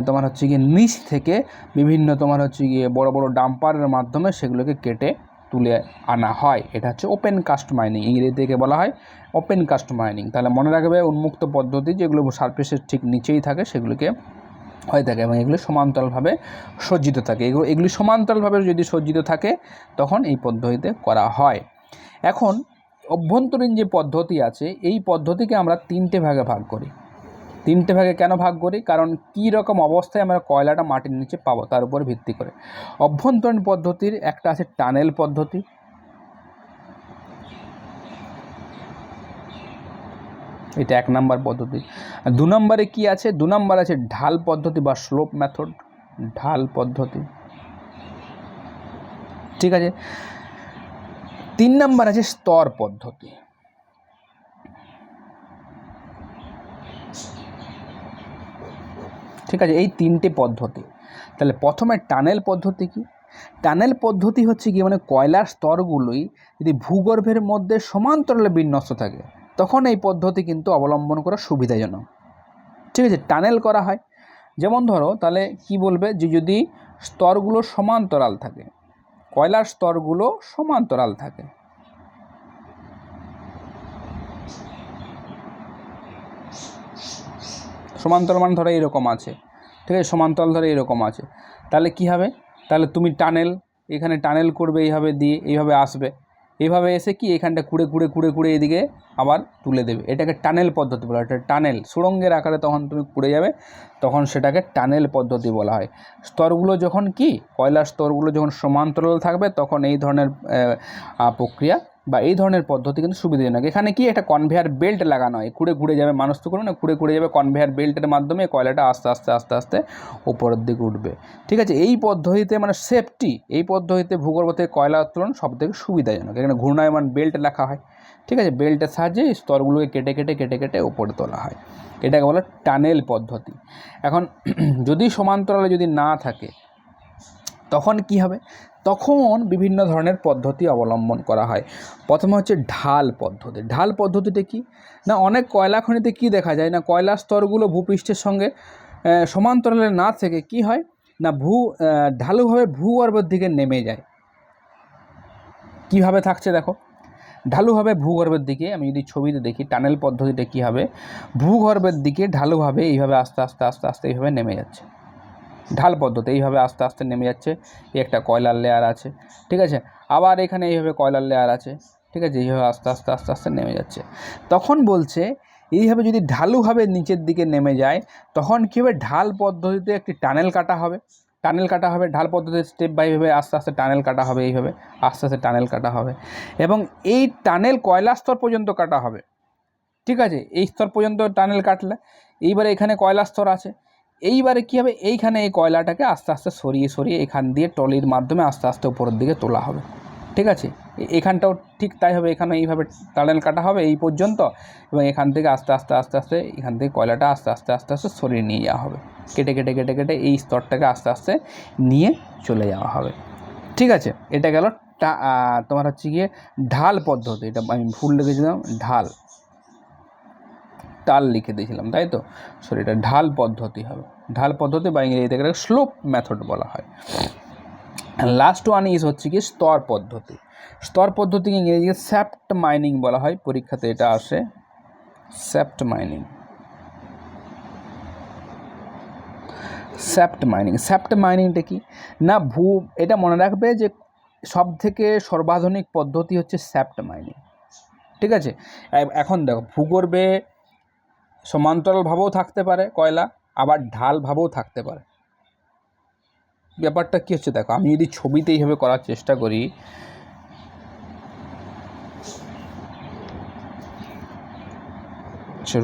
তোমার হচ্ছে গিয়ে নিচ থেকে বিভিন্ন তোমার হচ্ছে গিয়ে বড় বড় ডাম্পারের মাধ্যমে সেগুলোকে কেটে তুলে আনা হয়। এটা হচ্ছে ওপেন কাস্ট মাইনিং, ইংরেজি থেকে বলা হয় ওপেন কাস্ট মাইনিং। তাহলে মনে রাখবে, উন্মুক্ত পদ্ধতি যেগুলো সারফেসের ঠিক নিচেই থাকে, সেগুলোকে হয়ে থাকে, এবং এগুলো সমান্তরালভাবে সজ্জিত থাকে। এগুলি সমান্তরালভাবে যদি সজ্জিত থাকে, তখন এই পদ্ধতিতে করা হয়। এখন অভ্যন্তরীণ যে পদ্ধতি আছে, এই পদ্ধতিকে আমরা 3টে ভাগে ভাগ করি। 3টে ভাগে কেন ভাগ করি? কারণ কী রকম অবস্থায় আমরা কয়লাটা মাটির নিচে পাবো, তার উপর ভিত্তি করে। অভ্যন্তরীণ পদ্ধতির একটা আছে টানেল পদ্ধতি, এটা 1 নাম্বার পদ্ধতি। 2 নম্বরে কি আছে? 2 নম্বর আছে ঢাল পদ্ধতি বা স্লোপ মেথড, ঢাল পদ্ধতি, ঠিক আছে। 3 নম্বর আছে স্তর পদ্ধতি। ঠিক আছে, এই 3টে পদ্ধতি। তাহলে প্রথমে টানেল পদ্ধতি কি? টানেল পদ্ধতি হচ্ছে কি, মানে কয়লার স্তরগুলোই যদি ভূগর্ভের মধ্যে সমান্তরালে বিন্যস্ত থাকে, তখন এই পদ্ধতি কিন্তু অবলম্বন করা সুবিধাজনক, ঠিক আছে। টানেল করা হয়, যেমন ধরো তাহলে কি বলবে, যে যদি স্তরগুলো সমান্তরাল থাকে, কয়লার স্তরগুলো সমান্তরাল থাকে, সমান্তরাল মানে ধরো এরকম আছে, ঠিক আছে, সমান্তরাল ধরো এরকম আছে, তাহলে কি হবে? তাহলে তুমি টানেল, এখানে টানেল করবে, এইভাবে দিয়ে এইভাবে আসবে, এইভাবে এসে কি এখানটা কুড়ে এদিকে আবার তুলে দেবে, এটাকে টানেল পদ্ধতি বলা হয়। এটা টানেল, সুড়ঙ্গের আকারে তখন তুমি কুড়ে যাবে, তখন সেটাকে টানেল পদ্ধতি বলা হয়। স্তরগুলো যখন কি, কয়লার স্তরগুলো যখন সমান্তরাল থাকবে, তখন এই ধরনের প্রক্রিয়া বা এই ধরনের পদ্ধতি কিন্তু সুবিধাজনক। এখানে কি একটা কনভেয়ার বেল্ট লাগানো হয়, ঘুরে ঘুরে যাবে, মানুষ তো করবে না, ঘুরে ঘুরে যাবে, কনভেয়ার বেল্টের মাধ্যমে কয়লাটা আস্তে আস্তে আস্তে আস্তে উপরের দিকে উঠবে। ঠিক আছে, এই পদ্ধতিতে মানে সেফটি, এই পদ্ধতিতে ভূগর্ভ থেকে কয়লা উত্তোলন সব থেকে সুবিধাজনক। এখানে ঘূর্ণায়মান বেল্ট রাখা হয়। ঠিক আছে, বেল্টের সাহায্যে স্তরগুলোকে কেটে কেটে কেটে কেটে উপরে তোলা হয়। এটাকে বলে টানেল পদ্ধতি। এখন যদি সমান্তরালে যদি না থাকে তখন কি হবে? তখন বিভিন্ন ধরনের পদ্ধতি অবলম্বন করা হয়। প্রথমে হচ্ছে ঢাল পদ্ধতি। ঢাল পদ্ধতিটা কি না, অনেক কয়লা খনিতে কী দেখা যায় না, কয়লার স্তরগুলো ভূপৃষ্ঠের সঙ্গে সমান্তরালে না থেকে কি হয় না, ঢালুভাবে ভূগর্ভের দিকে নেমে যায়। কিভাবে থাকছে দেখো, ঢালুভাবে ভূগর্ভের দিকে, আমি যদি ছবিতে দেখি টানেল পদ্ধতিটা কী হবে, ভূগর্ভের দিকে ঢালুভাবে এইভাবে আস্তে আস্তে আস্তে আস্তে এইভাবে নেমে যাচ্ছে। ঢাল পদ্ধতি এইভাবে আস্তে আস্তে নেমে যাচ্ছে। এই একটা কয়লার লেয়ার আছে, ঠিক আছে, আবার এখানে এইভাবে কয়লার লেয়ার আছে, ঠিক আছে, এইভাবে আস্তে আস্তে আস্তে আস্তে নেমে যাচ্ছে। তখন বলছে এইভাবে যদি ঢালুভাবে নিচের দিকে নেমে যায় তখন কী হবে, ঢাল পদ্ধতিতে একটি টানেল কাটা হবে। টানেল কাটা হবে ঢাল পদ্ধতিতে, স্টেপ বাইভাবে আস্তে আস্তে টানেল কাটা হবে, এইভাবে আস্তে আস্তে টানেল কাটা হবে এবং এই টানেল কয়লা স্তর পর্যন্ত কাটা হবে। ঠিক আছে, এই স্তর পর্যন্ত টানেল কাটলে এইবারে এখানে কয়লা স্তর আছে, এইবারে কী হবে, এইখানে এই কয়লাটাকে আস্তে আস্তে সরিয়ে সরিয়ে এখান দিয়ে টলির মাধ্যমে আস্তে আস্তে উপরের দিকে তোলা হবে। ঠিক আছে, এখানটাও ঠিক তাই হবে, এখানে এইভাবে টানেল কাটা হবে এই পর্যন্ত এবং এখান থেকে আস্তে আস্তে আস্তে আস্তে এখান থেকে কয়লাটা আস্তে আস্তে আস্তে আস্তে সরিয়ে নিয়ে যাওয়া হবে, কেটে কেটে কেটে কেটে এই স্তরটাকে আস্তে আস্তে নিয়ে চলে যাওয়া হবে। ঠিক আছে, এটা গেল তোমার হচ্ছে গিয়ে ঢাল পদ্ধতি। এটা আমি ভুল লিখেছিলাম, টাল লিখে দিয়েছিলাম, তাই তো, সরি, এটা ঢাল পদ্ধতি হবে। ঢাল পদ্ধতি বা ইংরেজিতে স্লোপ মেথড বলা হয়। লাস্ট ওয়ান ইজ হচ্ছে কি স্তর পদ্ধতি। স্তর পদ্ধতিকে ইংরেজিতে শ্যাফট মাইনিং বলা হয়, পরীক্ষাতে এটা আসে, shaft mining. Shaft mining, shaft মাইনিংটা কি না, এটা মনে রাখবে যে সব থেকে সর্বাধুনিক পদ্ধতি হচ্ছে শ্যাফট মাইনিং। ঠিক আছে, এখন দেখো ভূগর্ভে সমান্তরালভাবেও থাকতে পারে কয়লা, আবার ঢালভাবেও থাকতে পারে। ব্যাপারটা কী হচ্ছে দেখো, আমি যদি ছবিতে এইভাবে করার চেষ্টা করি,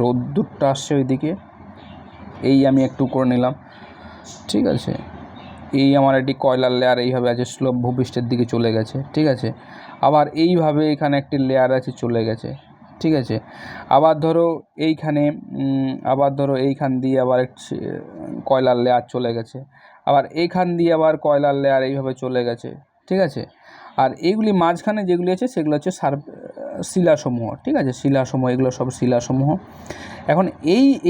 রোদ্দুরটা আসছে ওইদিকে, এই আমি একটু করে নিলাম, ঠিক আছে, এই আমার একটি কয়লার লেয়ার এইভাবে আছে, স্লোপ ভূপৃষ্ঠের দিকে চলে গেছে। ঠিক আছে, আবার এইভাবে এখানে একটি লেয়ার আছে, চলে গেছে। ঠিক আছে, আবার ধরো এইখান দিয়ে আবার কয়লার লেয়ার চলে গেছে, আবার এইখান দিয়ে আবার কয়লার লেয়ার এইভাবে চলে গেছে। ঠিক আছে, আর এইগুলি মাঝখানে যেগুলি আছে সেগুলো হচ্ছে শিলাসমূহ। ঠিক আছে, শিলাসমূহ, এগুলো সব শিলাসমূহ। এখন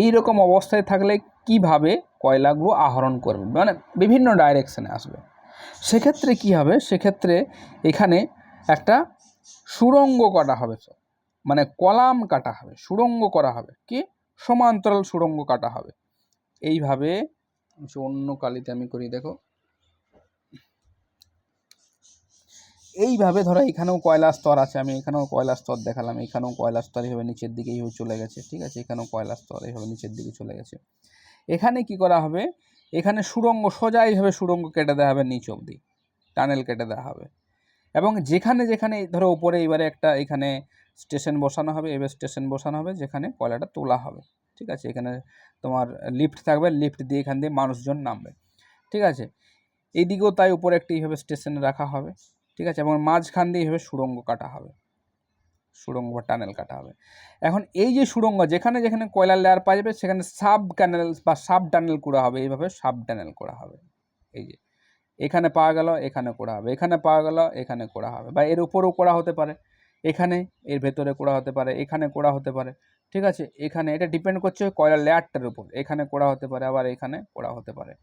এই রকম অবস্থায় থাকলে কিভাবে কয়লাগুলো আহরণ করবে, মানে বিভিন্ন ডাইরেকশানে আসবে, সেক্ষেত্রে কি হবে, সেক্ষেত্রে এখানে একটা সুড়ঙ্গ কাটা হবে, মানে কলাম কাটা হবে, সুড়ঙ্গ করা হবে, কি সমান্তরাল সুড়ঙ্গ কাটা হবে। এইভাবে অন্য কালিতে আমি করি, দেখো এইভাবে ধরো এখানেও কয়লা স্তর আছে, আমি এখানেও কয়লা স্তর দেখালাম, এখানেও কয়লা স্তর এইভাবে নিচের দিকে এইভাবে চলে গেছে। ঠিক আছে, এখানেও কয়লা স্তর এইভাবে নিচের দিকে চলে গেছে। এখানে কি করা হবে, এখানে সুড়ঙ্গ, সোজা এইভাবে সুড়ঙ্গ কেটে দেওয়া হবে, নিচ অবধি টানেল কেটে দেওয়া হবে এবং যেখানে যেখানে ধরো উপরে এবারে একটা এখানে স্টেশন বসানো হবে, এবার স্টেশন বসানো হবে যেখানে কয়লাটা তোলা হবে। ঠিক আছে, এখানে তোমার লিফট থাকবে, লিফট দিয়ে এখান দিয়ে মানুষজন নামবে। ঠিক আছে, এইদিকেও তাই উপরে একটি এইভাবে স্টেশনে রাখা হবে। ঠিক আছে, এবং মাঝখান দিয়ে এইভাবে সুড়ঙ্গ কাটা হবে, সুড়ঙ্গ বা টানেল কাটা হবে। এখন এই যে সুড়ঙ্গ, যেখানে যেখানে কয়লার লেয়ার পাওয়া যাবে সেখানে সাব ক্যানেল বা সাব টানেল করা হবে, এইভাবে সাব টানেল করা হবে। এই যে এখানে পাওয়া গেল, এখানে করা হবে, এখানে পাওয়া গেল, এখানে করা হবে, বা এর উপরেও করা হতে পারে, এখানে এর ভেতরে করা হতে পারে, এখানে করা হতে পারে। ঠিক আছে, এখানে এটা ডিপেন্ড করছে কয়লার লেয়ারটার উপর, এখানে করা হতে পারে, আবার এখানে করা হতে পারে।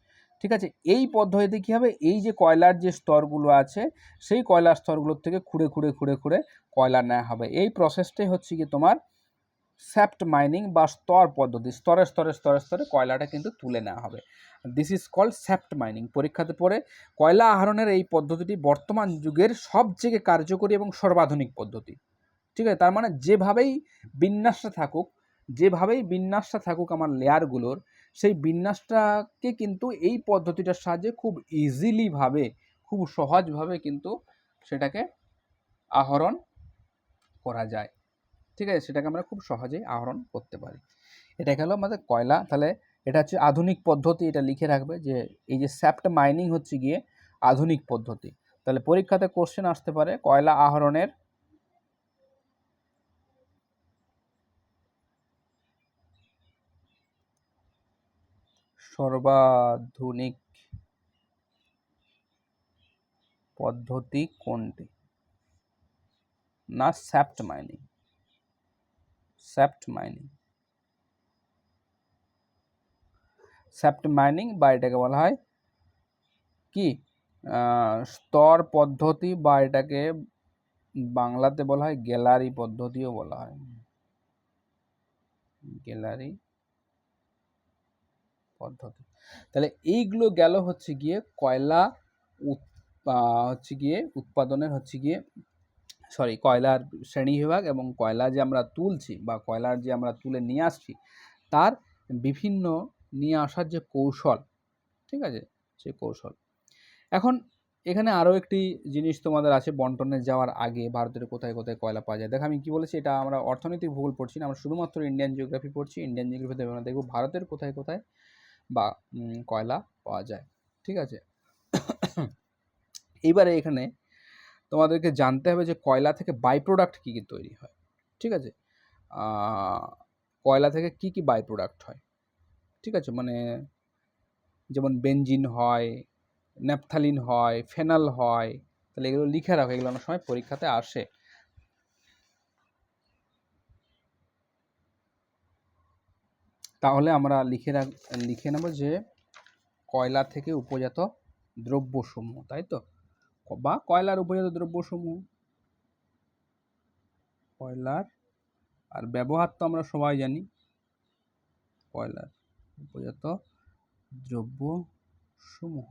ঠিক আছে, এই পদ্ধতিতে কী হবে, এই যে কয়লার যে স্তরগুলো আছে সেই কয়লার স্তরগুলোর থেকে খুঁড়ে খুঁড়ে খুঁড়ে খুঁড়ে কয়লা নেওয়া হবে। এই প্রসেসটাই হচ্ছে কি তোমার শ্যাফট মাইনিং বা স্তর পদ্ধতি, স্তরে স্তরে স্তরে স্তরে কয়লাটা কিন্তু তুলে নেওয়া হবে। This is called shaft mining. পরীক্ষাতে পড়ে কয়লা আহরণের এই পদ্ধতিটি বর্তমান যুগের সবথেকে কার্যকরী এবং সর্বাধুনিক পদ্ধতি। ঠিক আছে, তার মানে যেভাবেই বিন্যাসটা থাকুক আমার লেয়ারগুলোর, সেই বিন্যাসটাকে কিন্তু এই পদ্ধতিটার সাহায্যে খুব ইজিলিভাবে, খুব সহজভাবে কিন্তু সেটাকে আহরণ করা যায়। ঠিক আছে, সেটাকে আমরা খুব সহজেই আহরণ করতে পারি। এটা গেল আমাদের কয়লা। তাহলে এটা হচ্ছে আধুনিক পদ্ধতি, এটা লিখে রাখবে যে এই যে শ্যাফট মাইনিং হচ্ছে গিয়ে আধুনিক পদ্ধতি। তাহলে পরীক্ষাতে কোশ্চেন আসতে পারে কয়লা আহরণের সর্বাধুনিক পদ্ধতি কোনটি? না shaft mining, shaft mining, shaft mining বা এটাকে বলা হয় কি স্তর পদ্ধতি, বা এটাকে বাংলাতে বলা হয় গ্যালারি পদ্ধতিও বলা হয়, গ্যালারি পদ্ধতি। তাহলে এইগুলো গেল হচ্ছে গিয়ে কয়লা হচ্ছে গিয়ে উৎপাদনের হচ্ছে গিয়ে কয়লার শ্রেণীবিভাগ এবং কয়লা যে আমরা তুলছি বা কয়লার যে আমরা তুলে নিয়ে আসছি তার বিভিন্ন নিয়ে আসার যে কৌশল, ঠিক আছে, সে কৌশল। এখন এখানে আরও একটি জিনিস তোমাদের আছে, বন্টনে যাওয়ার আগে ভারতের কোথায় কোথায় কয়লা পাওয়া যায়। দেখো আমি কি বলেছি, এটা আমরা অর্থনৈতিক ভূগোল পড়ছি না, আমরা শুধুমাত্র ইন্ডিয়ান জিওগ্রাফি পড়ছি। ইন্ডিয়ান জিওগ্রাফিতে আমরা দেখব ভারতের কোথায় কোথায় বা কয়লা পাওয়া যায়, ঠিক আছে। এইবারে এখানে তোমাদেরকে জানতে হবে যে কয়লা থেকে বাই প্রোডাক্ট কী কী তৈরি হয়, ঠিক আছে। কয়লা থেকে কি কি বাই প্রোডাক্ট হয়, ঠিক আছে, মানে যেমন বেনজিন হয়, ন্যাপথালিন হয়, ফেনল হয়। তাহলে এগুলো লিখে রাখো, এগুলো অনেক সময় পরীক্ষাতে আসে। তাহলে আমরা লিখে নেব যে কয়লা থেকে উপজাত দ্রব্যসমূহ, তাই তো, বা কয়লার উপজাত দ্রব্যসমূহ, কয়লার আর ব্যবহার তো আমরা সবাই জানি, কয়লার উপজাত দ্রব্যসমূহ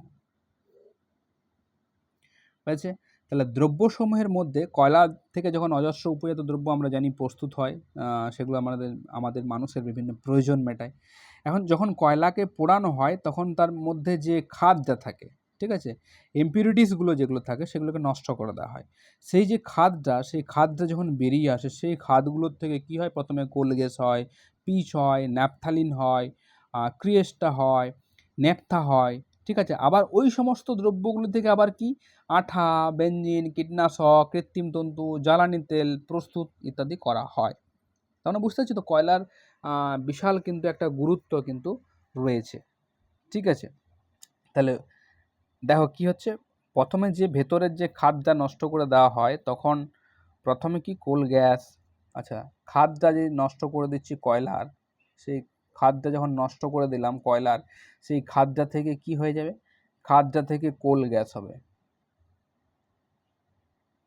হয়েছে। তাহলে দ্রব্যসমূহের মধ্যে কয়লা থেকে যখন অজস্র উপজাত দ্রব্য আমরা জানি প্রস্তুত হয়, সেগুলো আমাদের মানুষের বিভিন্ন প্রয়োজন মেটায়। এখন যখন কয়লাকে পোড়ানো হয় তখন তার মধ্যে যে খাদটা থাকে, ঠিক আছে, ইম্পিউরিটিসগুলো যেগুলো থাকে সেগুলোকে নষ্ট করে দেওয়া হয়। সেই যে সেই খাদটা যখন বেরিয়ে আসে সেই খাদগুলোর থেকে কি হয়, প্রথমে কোল গ্যাস হয়, পিচ হয়, ন্যাপথালিন হয়, ক্রিয়েস্টা হয়, নেপথা হয়, ঠিক আছে। আবার ওই সমস্ত দ্রব্যগুলো থেকে আবার কি আঠা, বেনজিন, কীটনাশক, কৃত্রিম তন্তু, জ্বালানি তেল প্রস্তুত ইত্যাদি করা হয়। তাহলে বুঝতে পারছি তো কয়লার বিশাল কিন্তু একটা গুরুত্ব কিন্তু রয়েছে, ঠিক আছে। তাহলে দেখো কি হচ্ছে, প্রথমে যে ভেতরের যে খাদটা নষ্ট করে দেওয়া হয় তখন প্রথমে কি কোল গ্যাস, আচ্ছা, খাদটা যে নষ্ট করে দিচ্ছি কয়লার, সেই খাদটা যখন নষ্ট করে দিলাম কয়লার, সেই খাদটা থেকে কি হয়ে যাবে, খাদটা থেকে কোল গ্যাস হবে,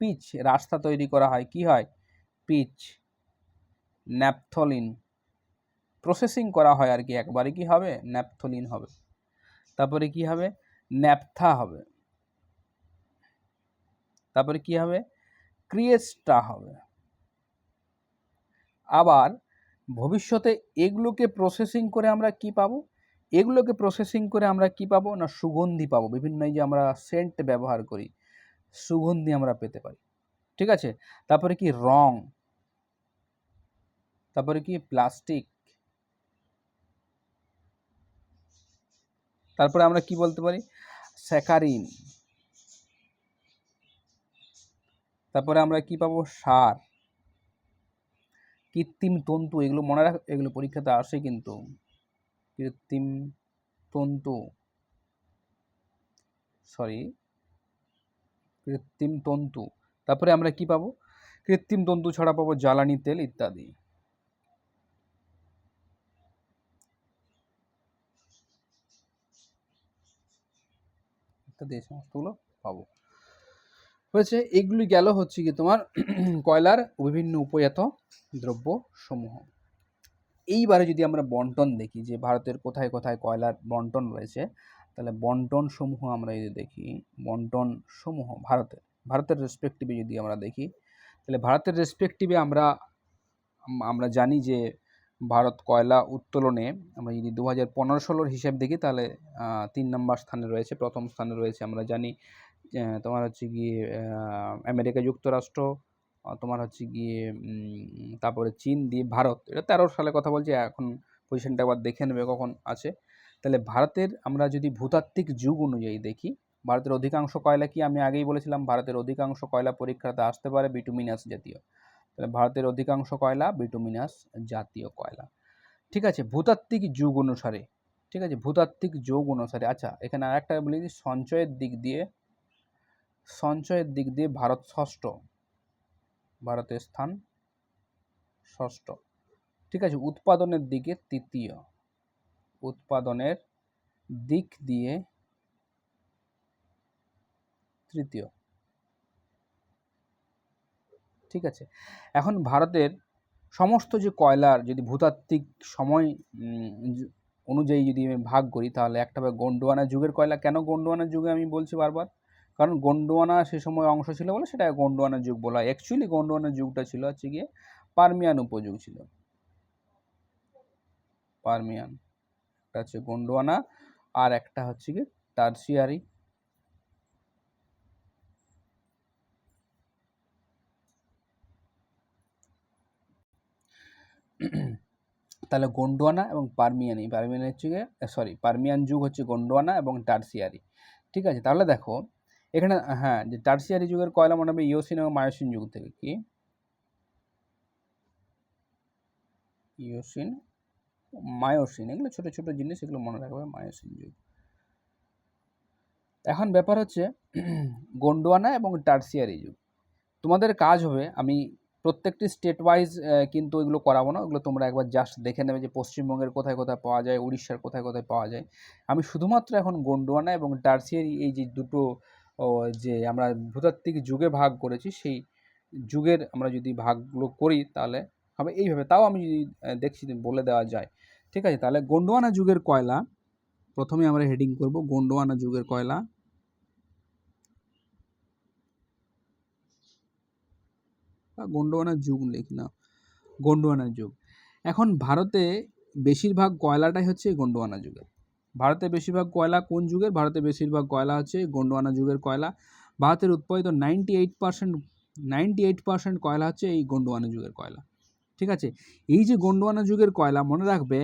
পিচ রাস্তা তৈরি করা হয়, কি হয়, পিচ, ন্যাপথলিন প্রসেসিং করা হয় আর কি, একবারে কি হবে, ন্যাপথলিন হবে। তারপরে কি হবে, ন্যাপথা হবে। তারপরে কি হবে, ক্রিয়েস্টা হবে। আবার ভবিষ্যতে এগুলোকে প্রসেসিং করে আমরা কি পাবো, এগুলোকে প্রসেসিং করে আমরা কি পাবো না সুগন্ধি পাবো, বিভিন্ন এই যে আমরা সেন্ট ব্যবহার করি, সুগন্ধি আমরা পেতে পারি, ঠিক আছে। তারপরে কি রং, তারপরে কি প্লাস্টিক, তারপরে আমরা কি বলতে পারি, স্যাকারিন, তারপরে আমরা কি পাবো, সার, কৃত্রিম তন্তু, এগুলো মনে রাখ, এগুলো পরীক্ষাতে আসে কিন্তু, কৃত্রিম তন্তু, কৃত্রিম তন্তু। তারপরে আমরা কি পাবো, কৃত্রিম তন্তু ছাড়া পাবো জ্বালানি তেল ইত্যাদি, ইত্যাদি এই সমস্তগুলো পাবো, হয়েছে। এগুলি গেল হচ্ছে কি তোমার কয়লার বিভিন্ন উপজাত দ্রব্য সমূহ। এইবারে যদি আমরা বন্টন দেখি যে ভারতের কোথায় কোথায় কয়লার বন্টন রয়েছে, তাহলে বন্টন সমূহ আমরা যদি দেখি, বন্টন সমূহ ভারতের রেসপেক্টিভে যদি আমরা দেখি, তাহলে ভারতের রেসপেক্টিভে আমরা জানি যে ভারত কয়লা উত্তোলনে আমরা যদি 2015-16 হিসেব দেখি তাহলে 3 নম্বর স্থানে রয়েছে। প্রথম স্থানে রয়েছে আমরা জানি তোমার হচ্ছে গিয়ে আমেরিকা যুক্তরাষ্ট্র, তোমার হচ্ছে গিয়ে তারপরে চীন দিয়ে ভারত, এটা 13 সালে কথা বলছি, এখন পজিশনটা আবার দেখে নেবে কখন আছে। তাহলে ভারতের আমরা যদি ভূতাত্ত্বিক যুগ অনুযায়ী দেখি, ভারতের অধিকাংশ কয়লা কি, আমি আগেই বলেছিলাম ভারতের অধিকাংশ কয়লা পরীক্ষাতে আসতে পারে বিটুমিনাস জাতীয়। তাহলে ভারতের অধিকাংশ কয়লা বিটুমিনাস জাতীয় কয়লা। ঠিক আছে, ভূতাত্ত্বিক যুগ অনুসারে, ঠিক আছে, ভূতাত্ত্বিক যুগ অনুসারে। আচ্ছা, এখানে আরেকটা বলি যে সঞ্চয়ের দিক দিয়ে ভারত ষষ্ঠ, ভারতের স্থান ষষ্ঠ। ঠিক আছে, উৎপাদনের দিকে তৃতীয়, উৎপাদনের দিক দিয়ে তৃতীয়। ঠিক আছে, এখন ভারতের সমস্ত যে কয়লার যদি ভূতাত্ত্বিক সময় অনুযায়ী যদি আমি ভাগ করি, তাহলে একটা হবে গোন্ডওয়ানা যুগের কয়লা। কেন গোন্ডওয়ানা যুগে আমি বলছি বারবার, কারণ গোন্ডওয়ানা সে সময় অংশ ছিল বলে সেটা গোন্ডওয়ানা যুগ বলা হয়। অ্যাকচুয়ালি গোন্ডওয়ানা যুগটা ছিল হচ্ছে গিয়ে পারমিয়ান উপযুগ ছিল, পারমিয়ান। একটা হচ্ছে গোন্ডওয়ানা আর একটা হচ্ছে গিয়ে টারসিয়ারি। তাহলে গোন্ডওয়ানা এবং পারমিয়ানি, পারমিয়ান হচ্ছে গিয়ে পারমিয়ান যুগ হচ্ছে গোন্ডওয়ানা এবং টারসিয়ারি। ঠিক আছে, তাহলে দেখো এখানে হ্যাঁ, যে টারসিয়ারি যুগের কয়লা মনে হবে ইওসিন এবং মায়োসিন যুগ থেকে। কি ইওসিন, মায়োসিন, এগুলো ছোট ছোট জিনিস, এগুলো মনে রাখবে, মায়োসিন যুগ। এখন ব্যাপার হচ্ছে গোন্ডওয়ানা এবং টারসিয়ারি যুগ। তোমাদের কাজ হবে, আমি প্রত্যেকটি স্টেট ওয়াইজ কিন্তু এগুলো করাবো না, ওগুলো তোমরা একবার জাস্ট দেখে নেবে যে পশ্চিমবঙ্গের কোথায় কোথায় পাওয়া যায়, উড়িষ্যার কোথায় কোথায় পাওয়া যায়। আমি শুধুমাত্র এখন গোন্ডওয়ানা এবং টারসিয়ারি এই যে দুটো যে আমরা ভূতাত্ত্বিক যুগে ভাগ করেছি, সেই যুগের আমরা যদি ভাগগুলো করি তাহলে হবে এইভাবে। তাও আমি যদি দেখছি বলে দেওয়া যায়। ঠিক আছে, তাহলে গোন্ডওয়ানা যুগের কয়লা প্রথমে আমরা হেডিং করব, গোন্ডওয়ানা যুগের কয়লা। গোন্ডওয়ানা যুগ লিখি না, গোন্ডওয়ানা যুগ। এখন ভারতে বেশিরভাগ কয়লাটাই হচ্ছে গোন্ডওয়ানা যুগের। ভারতে বেশিরভাগ কয়লা কোন যুগের? ভারতে বেশিরভাগ কয়লা হচ্ছে গোন্ডওয়ানা যুগের কয়লা। ভারতের উৎপাদিত 98% কয়লা হচ্ছে এই গোন্ডওয়ানা যুগের কয়লা। ঠিক আছে, এই যে গোন্ডওয়ানা যুগের কয়লা, মনে রাখবে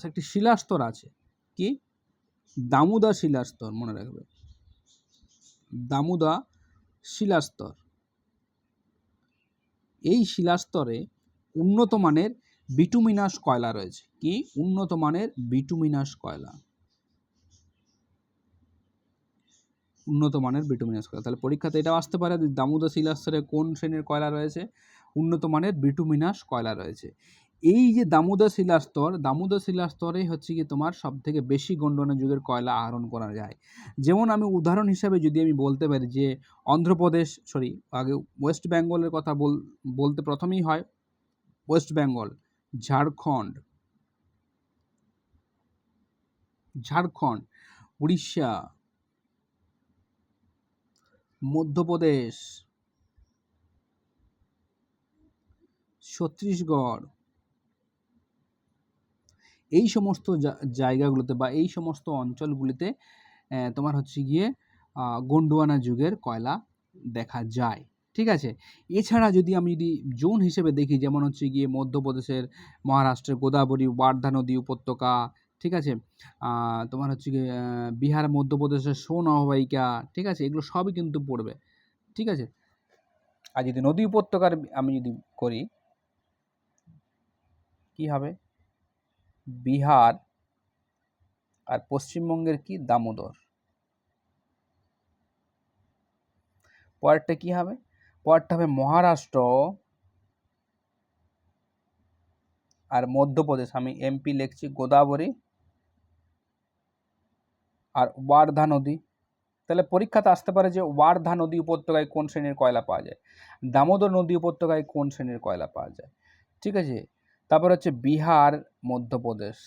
একটি শিলাস্তর আছে, কি দামোদর শিলাস্তর, মনে রাখবে দামোদর শিলাস্তর। এই শিলাস্তরে উন্নত মানের বিটুমিনাস কয়লা রয়েছে। কি উন্নত মানের বিটুমিনাস কয়লা, উন্নত মানের বিটুমিনাস কয়লা। তাহলে পরীক্ষাতে এটাও আসতে পারে দামোদর শিলাস্তরে কোন শ্রেণীর কয়লা রয়েছে? উন্নত মানের বিটুমিনাস কয়লা রয়েছে। এই যে দামোদর শিলাস্তরে হচ্ছে কি তোমার সব থেকে বেশি গোন্ডওয়ানা যুগের কয়লা আহরণ করা যায়। যেমন আমি উদাহরণ হিসাবে যদি আমি বলতে পারি যে অন্ধ্রপ্রদেশ, আগে ওয়েস্ট বেঙ্গলের কথা বলতে প্রথমেই হয় ওয়েস্ট বেঙ্গল, ঝাড়খণ্ড, উড়িষ্যা, মধ্যপ্রদেশ, ছত্তিশগড়, এই সমস্ত জায়গাগুলোতে বা এই সমস্ত অঞ্চলগুলিতে তোমার হচ্ছে গিয়ে গোন্ডওয়ানা যুগের কয়লা দেখা যায়। ঠিক আছে, এছাড়া যদি আমি জোন হিসেবে দেখি, যেমন হচ্ছে গিয়ে মধ্যপ্রদেশের, মহারাষ্ট্রের গোদাবরী ওয়ার্ধা নদী উপত্যকা, ঠিক আছে, তোমার হচ্ছে গিয়ে বিহার মধ্যপ্রদেশের সোন অববাহিকা, ঠিক আছে, এগুলো সবই কিন্তু পড়বে। ঠিক আছে, আর যদি নদী উপত্যকার আমি যদি করি, কি হবে? বিহার আর পশ্চিমবঙ্গের কি দামোদর। পরেরটা কি হবে? পরেরটা হবে মহারাষ্ট্র আর মধ্যপ্রদেশ, আমি এমপি লিখছি, গোদাবরী আর ওয়ার্ধা নদী। তাহলে পরীক্ষাতে আসতে পারে যে ওয়ার্ধা নদী উপত্যকায় কোন শ্রেণীর কয়লা পাওয়া যায়, দামোদর নদী উপত্যকায় কোন শ্রেণীর কয়লা পাওয়া যায়। ঠিক আছে, তারপর হচ্ছে বিহার, মধ্যপ্রদেশ,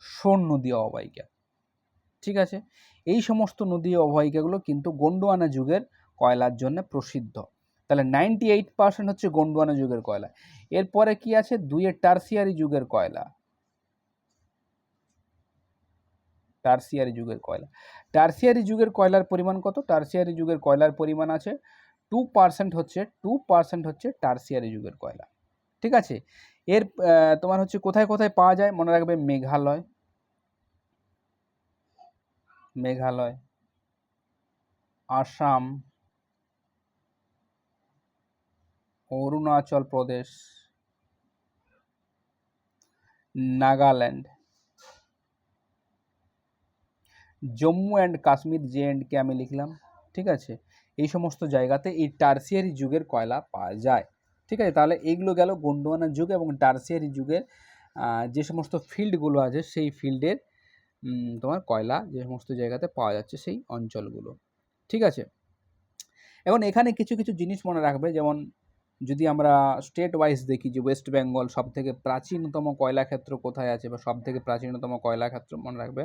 সোন নদী অববাহিকা। ঠিক আছে, এই সমস্ত নদী অববাহিকাগুলো কিন্তু গোন্ডওয়ানা যুগের কয়লার জন্য প্রসিদ্ধ। তাহলে 98% হচ্ছে গোন্ডওয়ানা যুগের কয়লা। এরপরে কি আছে? 2 টারসিয়ারি যুগের কয়লা। টারসিয়ারি যুগের কয়লা। টারসিয়ারি যুগের কয়লার পরিমাণ কত? টারসিয়ারি যুগের কয়লার পরিমাণ আছে 2% হচ্ছে 2% হচ্ছে টারসিয়ারি যুগের কয়লা। ঠিক আছে, এর তোমার হচ্ছে কোথায় কোথায় পাওয়া যায় মনে রাখবে, মেঘালয়, মেঘালয়, আসাম, অরুণাচল প্রদেশ, নাগাল্যান্ড, জম্মু অ্যান্ড কাশ্মীর, JNK আমি লিখলাম। ঠিক আছে, এই সমস্ত জায়গাতে এই টারসিয়ারি যুগের কয়লা পাওয়া যায়। ঠিক আছে, তাহলে এইগুলো গেল গোন্ডওয়ানা যুগ এবং টারসিয়ারি যুগের যে সমস্ত ফিল্ডগুলো আছে সেই ফিল্ডের তোমার কয়লা যে সমস্ত জায়গাতে পাওয়া যাচ্ছে সেই অঞ্চলগুলো। ঠিক আছে, এখন এখানে কিছু কিছু জিনিস মনে রাখবে, যেমন যদি আমরা স্টেট ওয়াইজ দেখি যে ওয়েস্ট বেঙ্গল সবথেকে প্রাচীনতম কয়লা ক্ষেত্র কোথায় আছে বা সবথেকে প্রাচীনতম কয়লা ক্ষেত্র মনে রাখবে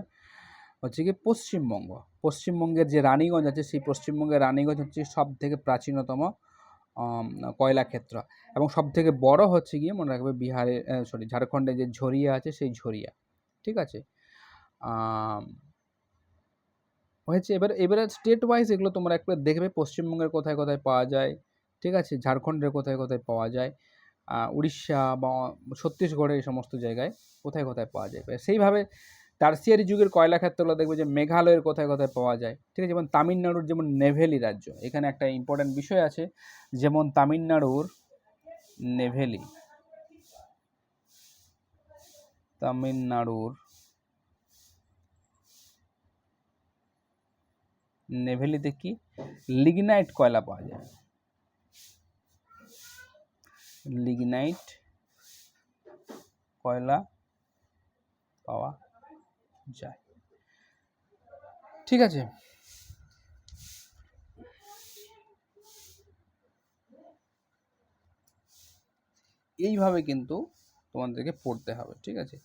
হচ্ছে কি পশ্চিমবঙ্গ। পশ্চিমবঙ্গের যে রানীগঞ্জ আছে সেই পশ্চিমবঙ্গের রানীগঞ্জ হচ্ছে সবথেকে প্রাচীনতম কয়লা ক্ষেত্র, এবং সবথেকে বড় হচ্ছে গিয়ে মনে রাখবে বিহারের ঝাড়খণ্ডে যে ঝরিয়া আছে সেই ঝরিয়া। ঠিক আছে, হয়েছে। এবারে স্টেট ওয়াইজ এগুলো তোমরা একবার দেখবে, পশ্চিমবঙ্গের কোথায় কোথায় পাওয়া যায়, ঠিক আছে, ঝাড়খণ্ডের কোথায় কোথায় পাওয়া যায়, উড়িষ্যা বা ছত্তিশগড়ের এই সমস্ত জায়গায় কোথায় কোথায় পাওয়া যায়। সেইভাবে টারসিয়ারি যুগের কয়লা ক্ষেত্রগুলো দেখবে যে মেঘালয়ের কোথায় কোথায় পাওয়া যায়। ঠিক আছে, যেমন তামিলনাড়ুর যেমন নেভেলি রাজ্য, এখানে একটা ইম্পর্ট্যান্ট বিষয় আছে, যেমন তামিলনাড়ুর নেভেলি, তামিলনাড়ুর নেভেলিতে কি লিগনাইট কয়লা পাওয়া যায়, লিগনাইট কয়লা পাওয়া যায়। ঠিক আছে, এইভাবে কিন্তু তোমাদেরকে পড়তে হবে। ঠিক আছে,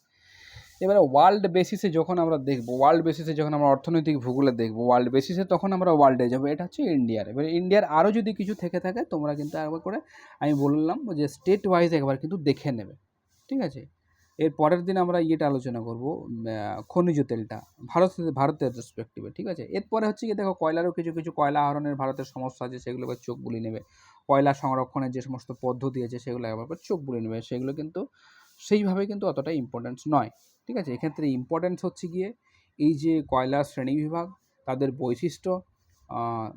এবারে ওয়ার্ল্ড বেসিসে যখন আমরা দেখব, ওয়ার্ল্ড বেসিসে যখন আমরা অর্থনৈতিক ভূগোলে দেখব ওয়ার্ল্ড বেসিসে, তখন আমরা ওয়ার্ল্ডে যাবো। এটা হচ্ছে ইন্ডিয়ার। এবারে ইন্ডিয়ার আরও যদি কিছু থেকে থাকে তোমরা কিন্তু একবার করে আমি বললাম যে স্টেট ওয়াইজ একবার কিন্তু দেখে নেবে। ঠিক আছে, এর পরের দিন আমরা ইয়েটা আলোচনা করব, খনিজ তেলটা ভারতের রেসপেক্টিভে। ঠিক আছে, এরপরে হচ্ছে কি দেখো কয়লারও কিছু কিছু কয়লা আহরণের ভারতের সমস্যা আছে, সেগুলো এবার চোখ বুলিয়ে নেবে। কয়লা সংরক্ষণের যে সমস্ত পদ্ধতি আছে সেগুলো একবার চোখ বুলিয়ে নেবে, সেগুলো কিন্তু সেইভাবে কিন্তু অতটা ইম্পর্টেন্স নয়। ঠিক আছে, এক্ষেত্রে ইম্পর্টেন্স হচ্ছে গিয়ে এই যে কয়লার শ্রেণীবিভাগ, তাদের বৈশিষ্ট্য,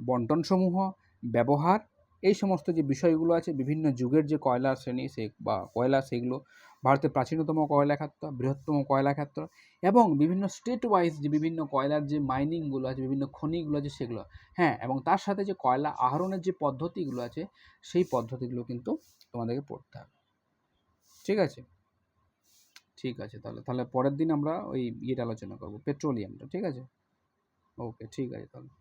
বন্টনসমূহ, ব্যবহার, এই সমস্ত যে বিষয়গুলো আছে, বিভিন্ন যুগের যে কয়লার শ্রেণী সে বা কয়লা, সেগুলো ভারতের প্রাচীনতম কয়লা ক্ষেত্র, বৃহত্তম কয়লা ক্ষেত্র, এবং বিভিন্ন স্টেট ওয়াইজ যে বিভিন্ন কয়লার যে মাইনিংগুলো আছে, বিভিন্ন খনিগুলো আছে সেগুলো। হ্যাঁ, এবং তার সাথে যে কয়লা আহরণের যে পদ্ধতিগুলো আছে সেই পদ্ধতিগুলো কিন্তু তোমাদেরকে পড়তে হবে। ঠিক আছে, ঠিক আছে, তাহলে পরের দিন আমরা ওই ইয়েটা আলোচনা করবো, পেট্রোলিয়ামটা। ঠিক আছে, ওকে, ঠিক আছে তাহলে।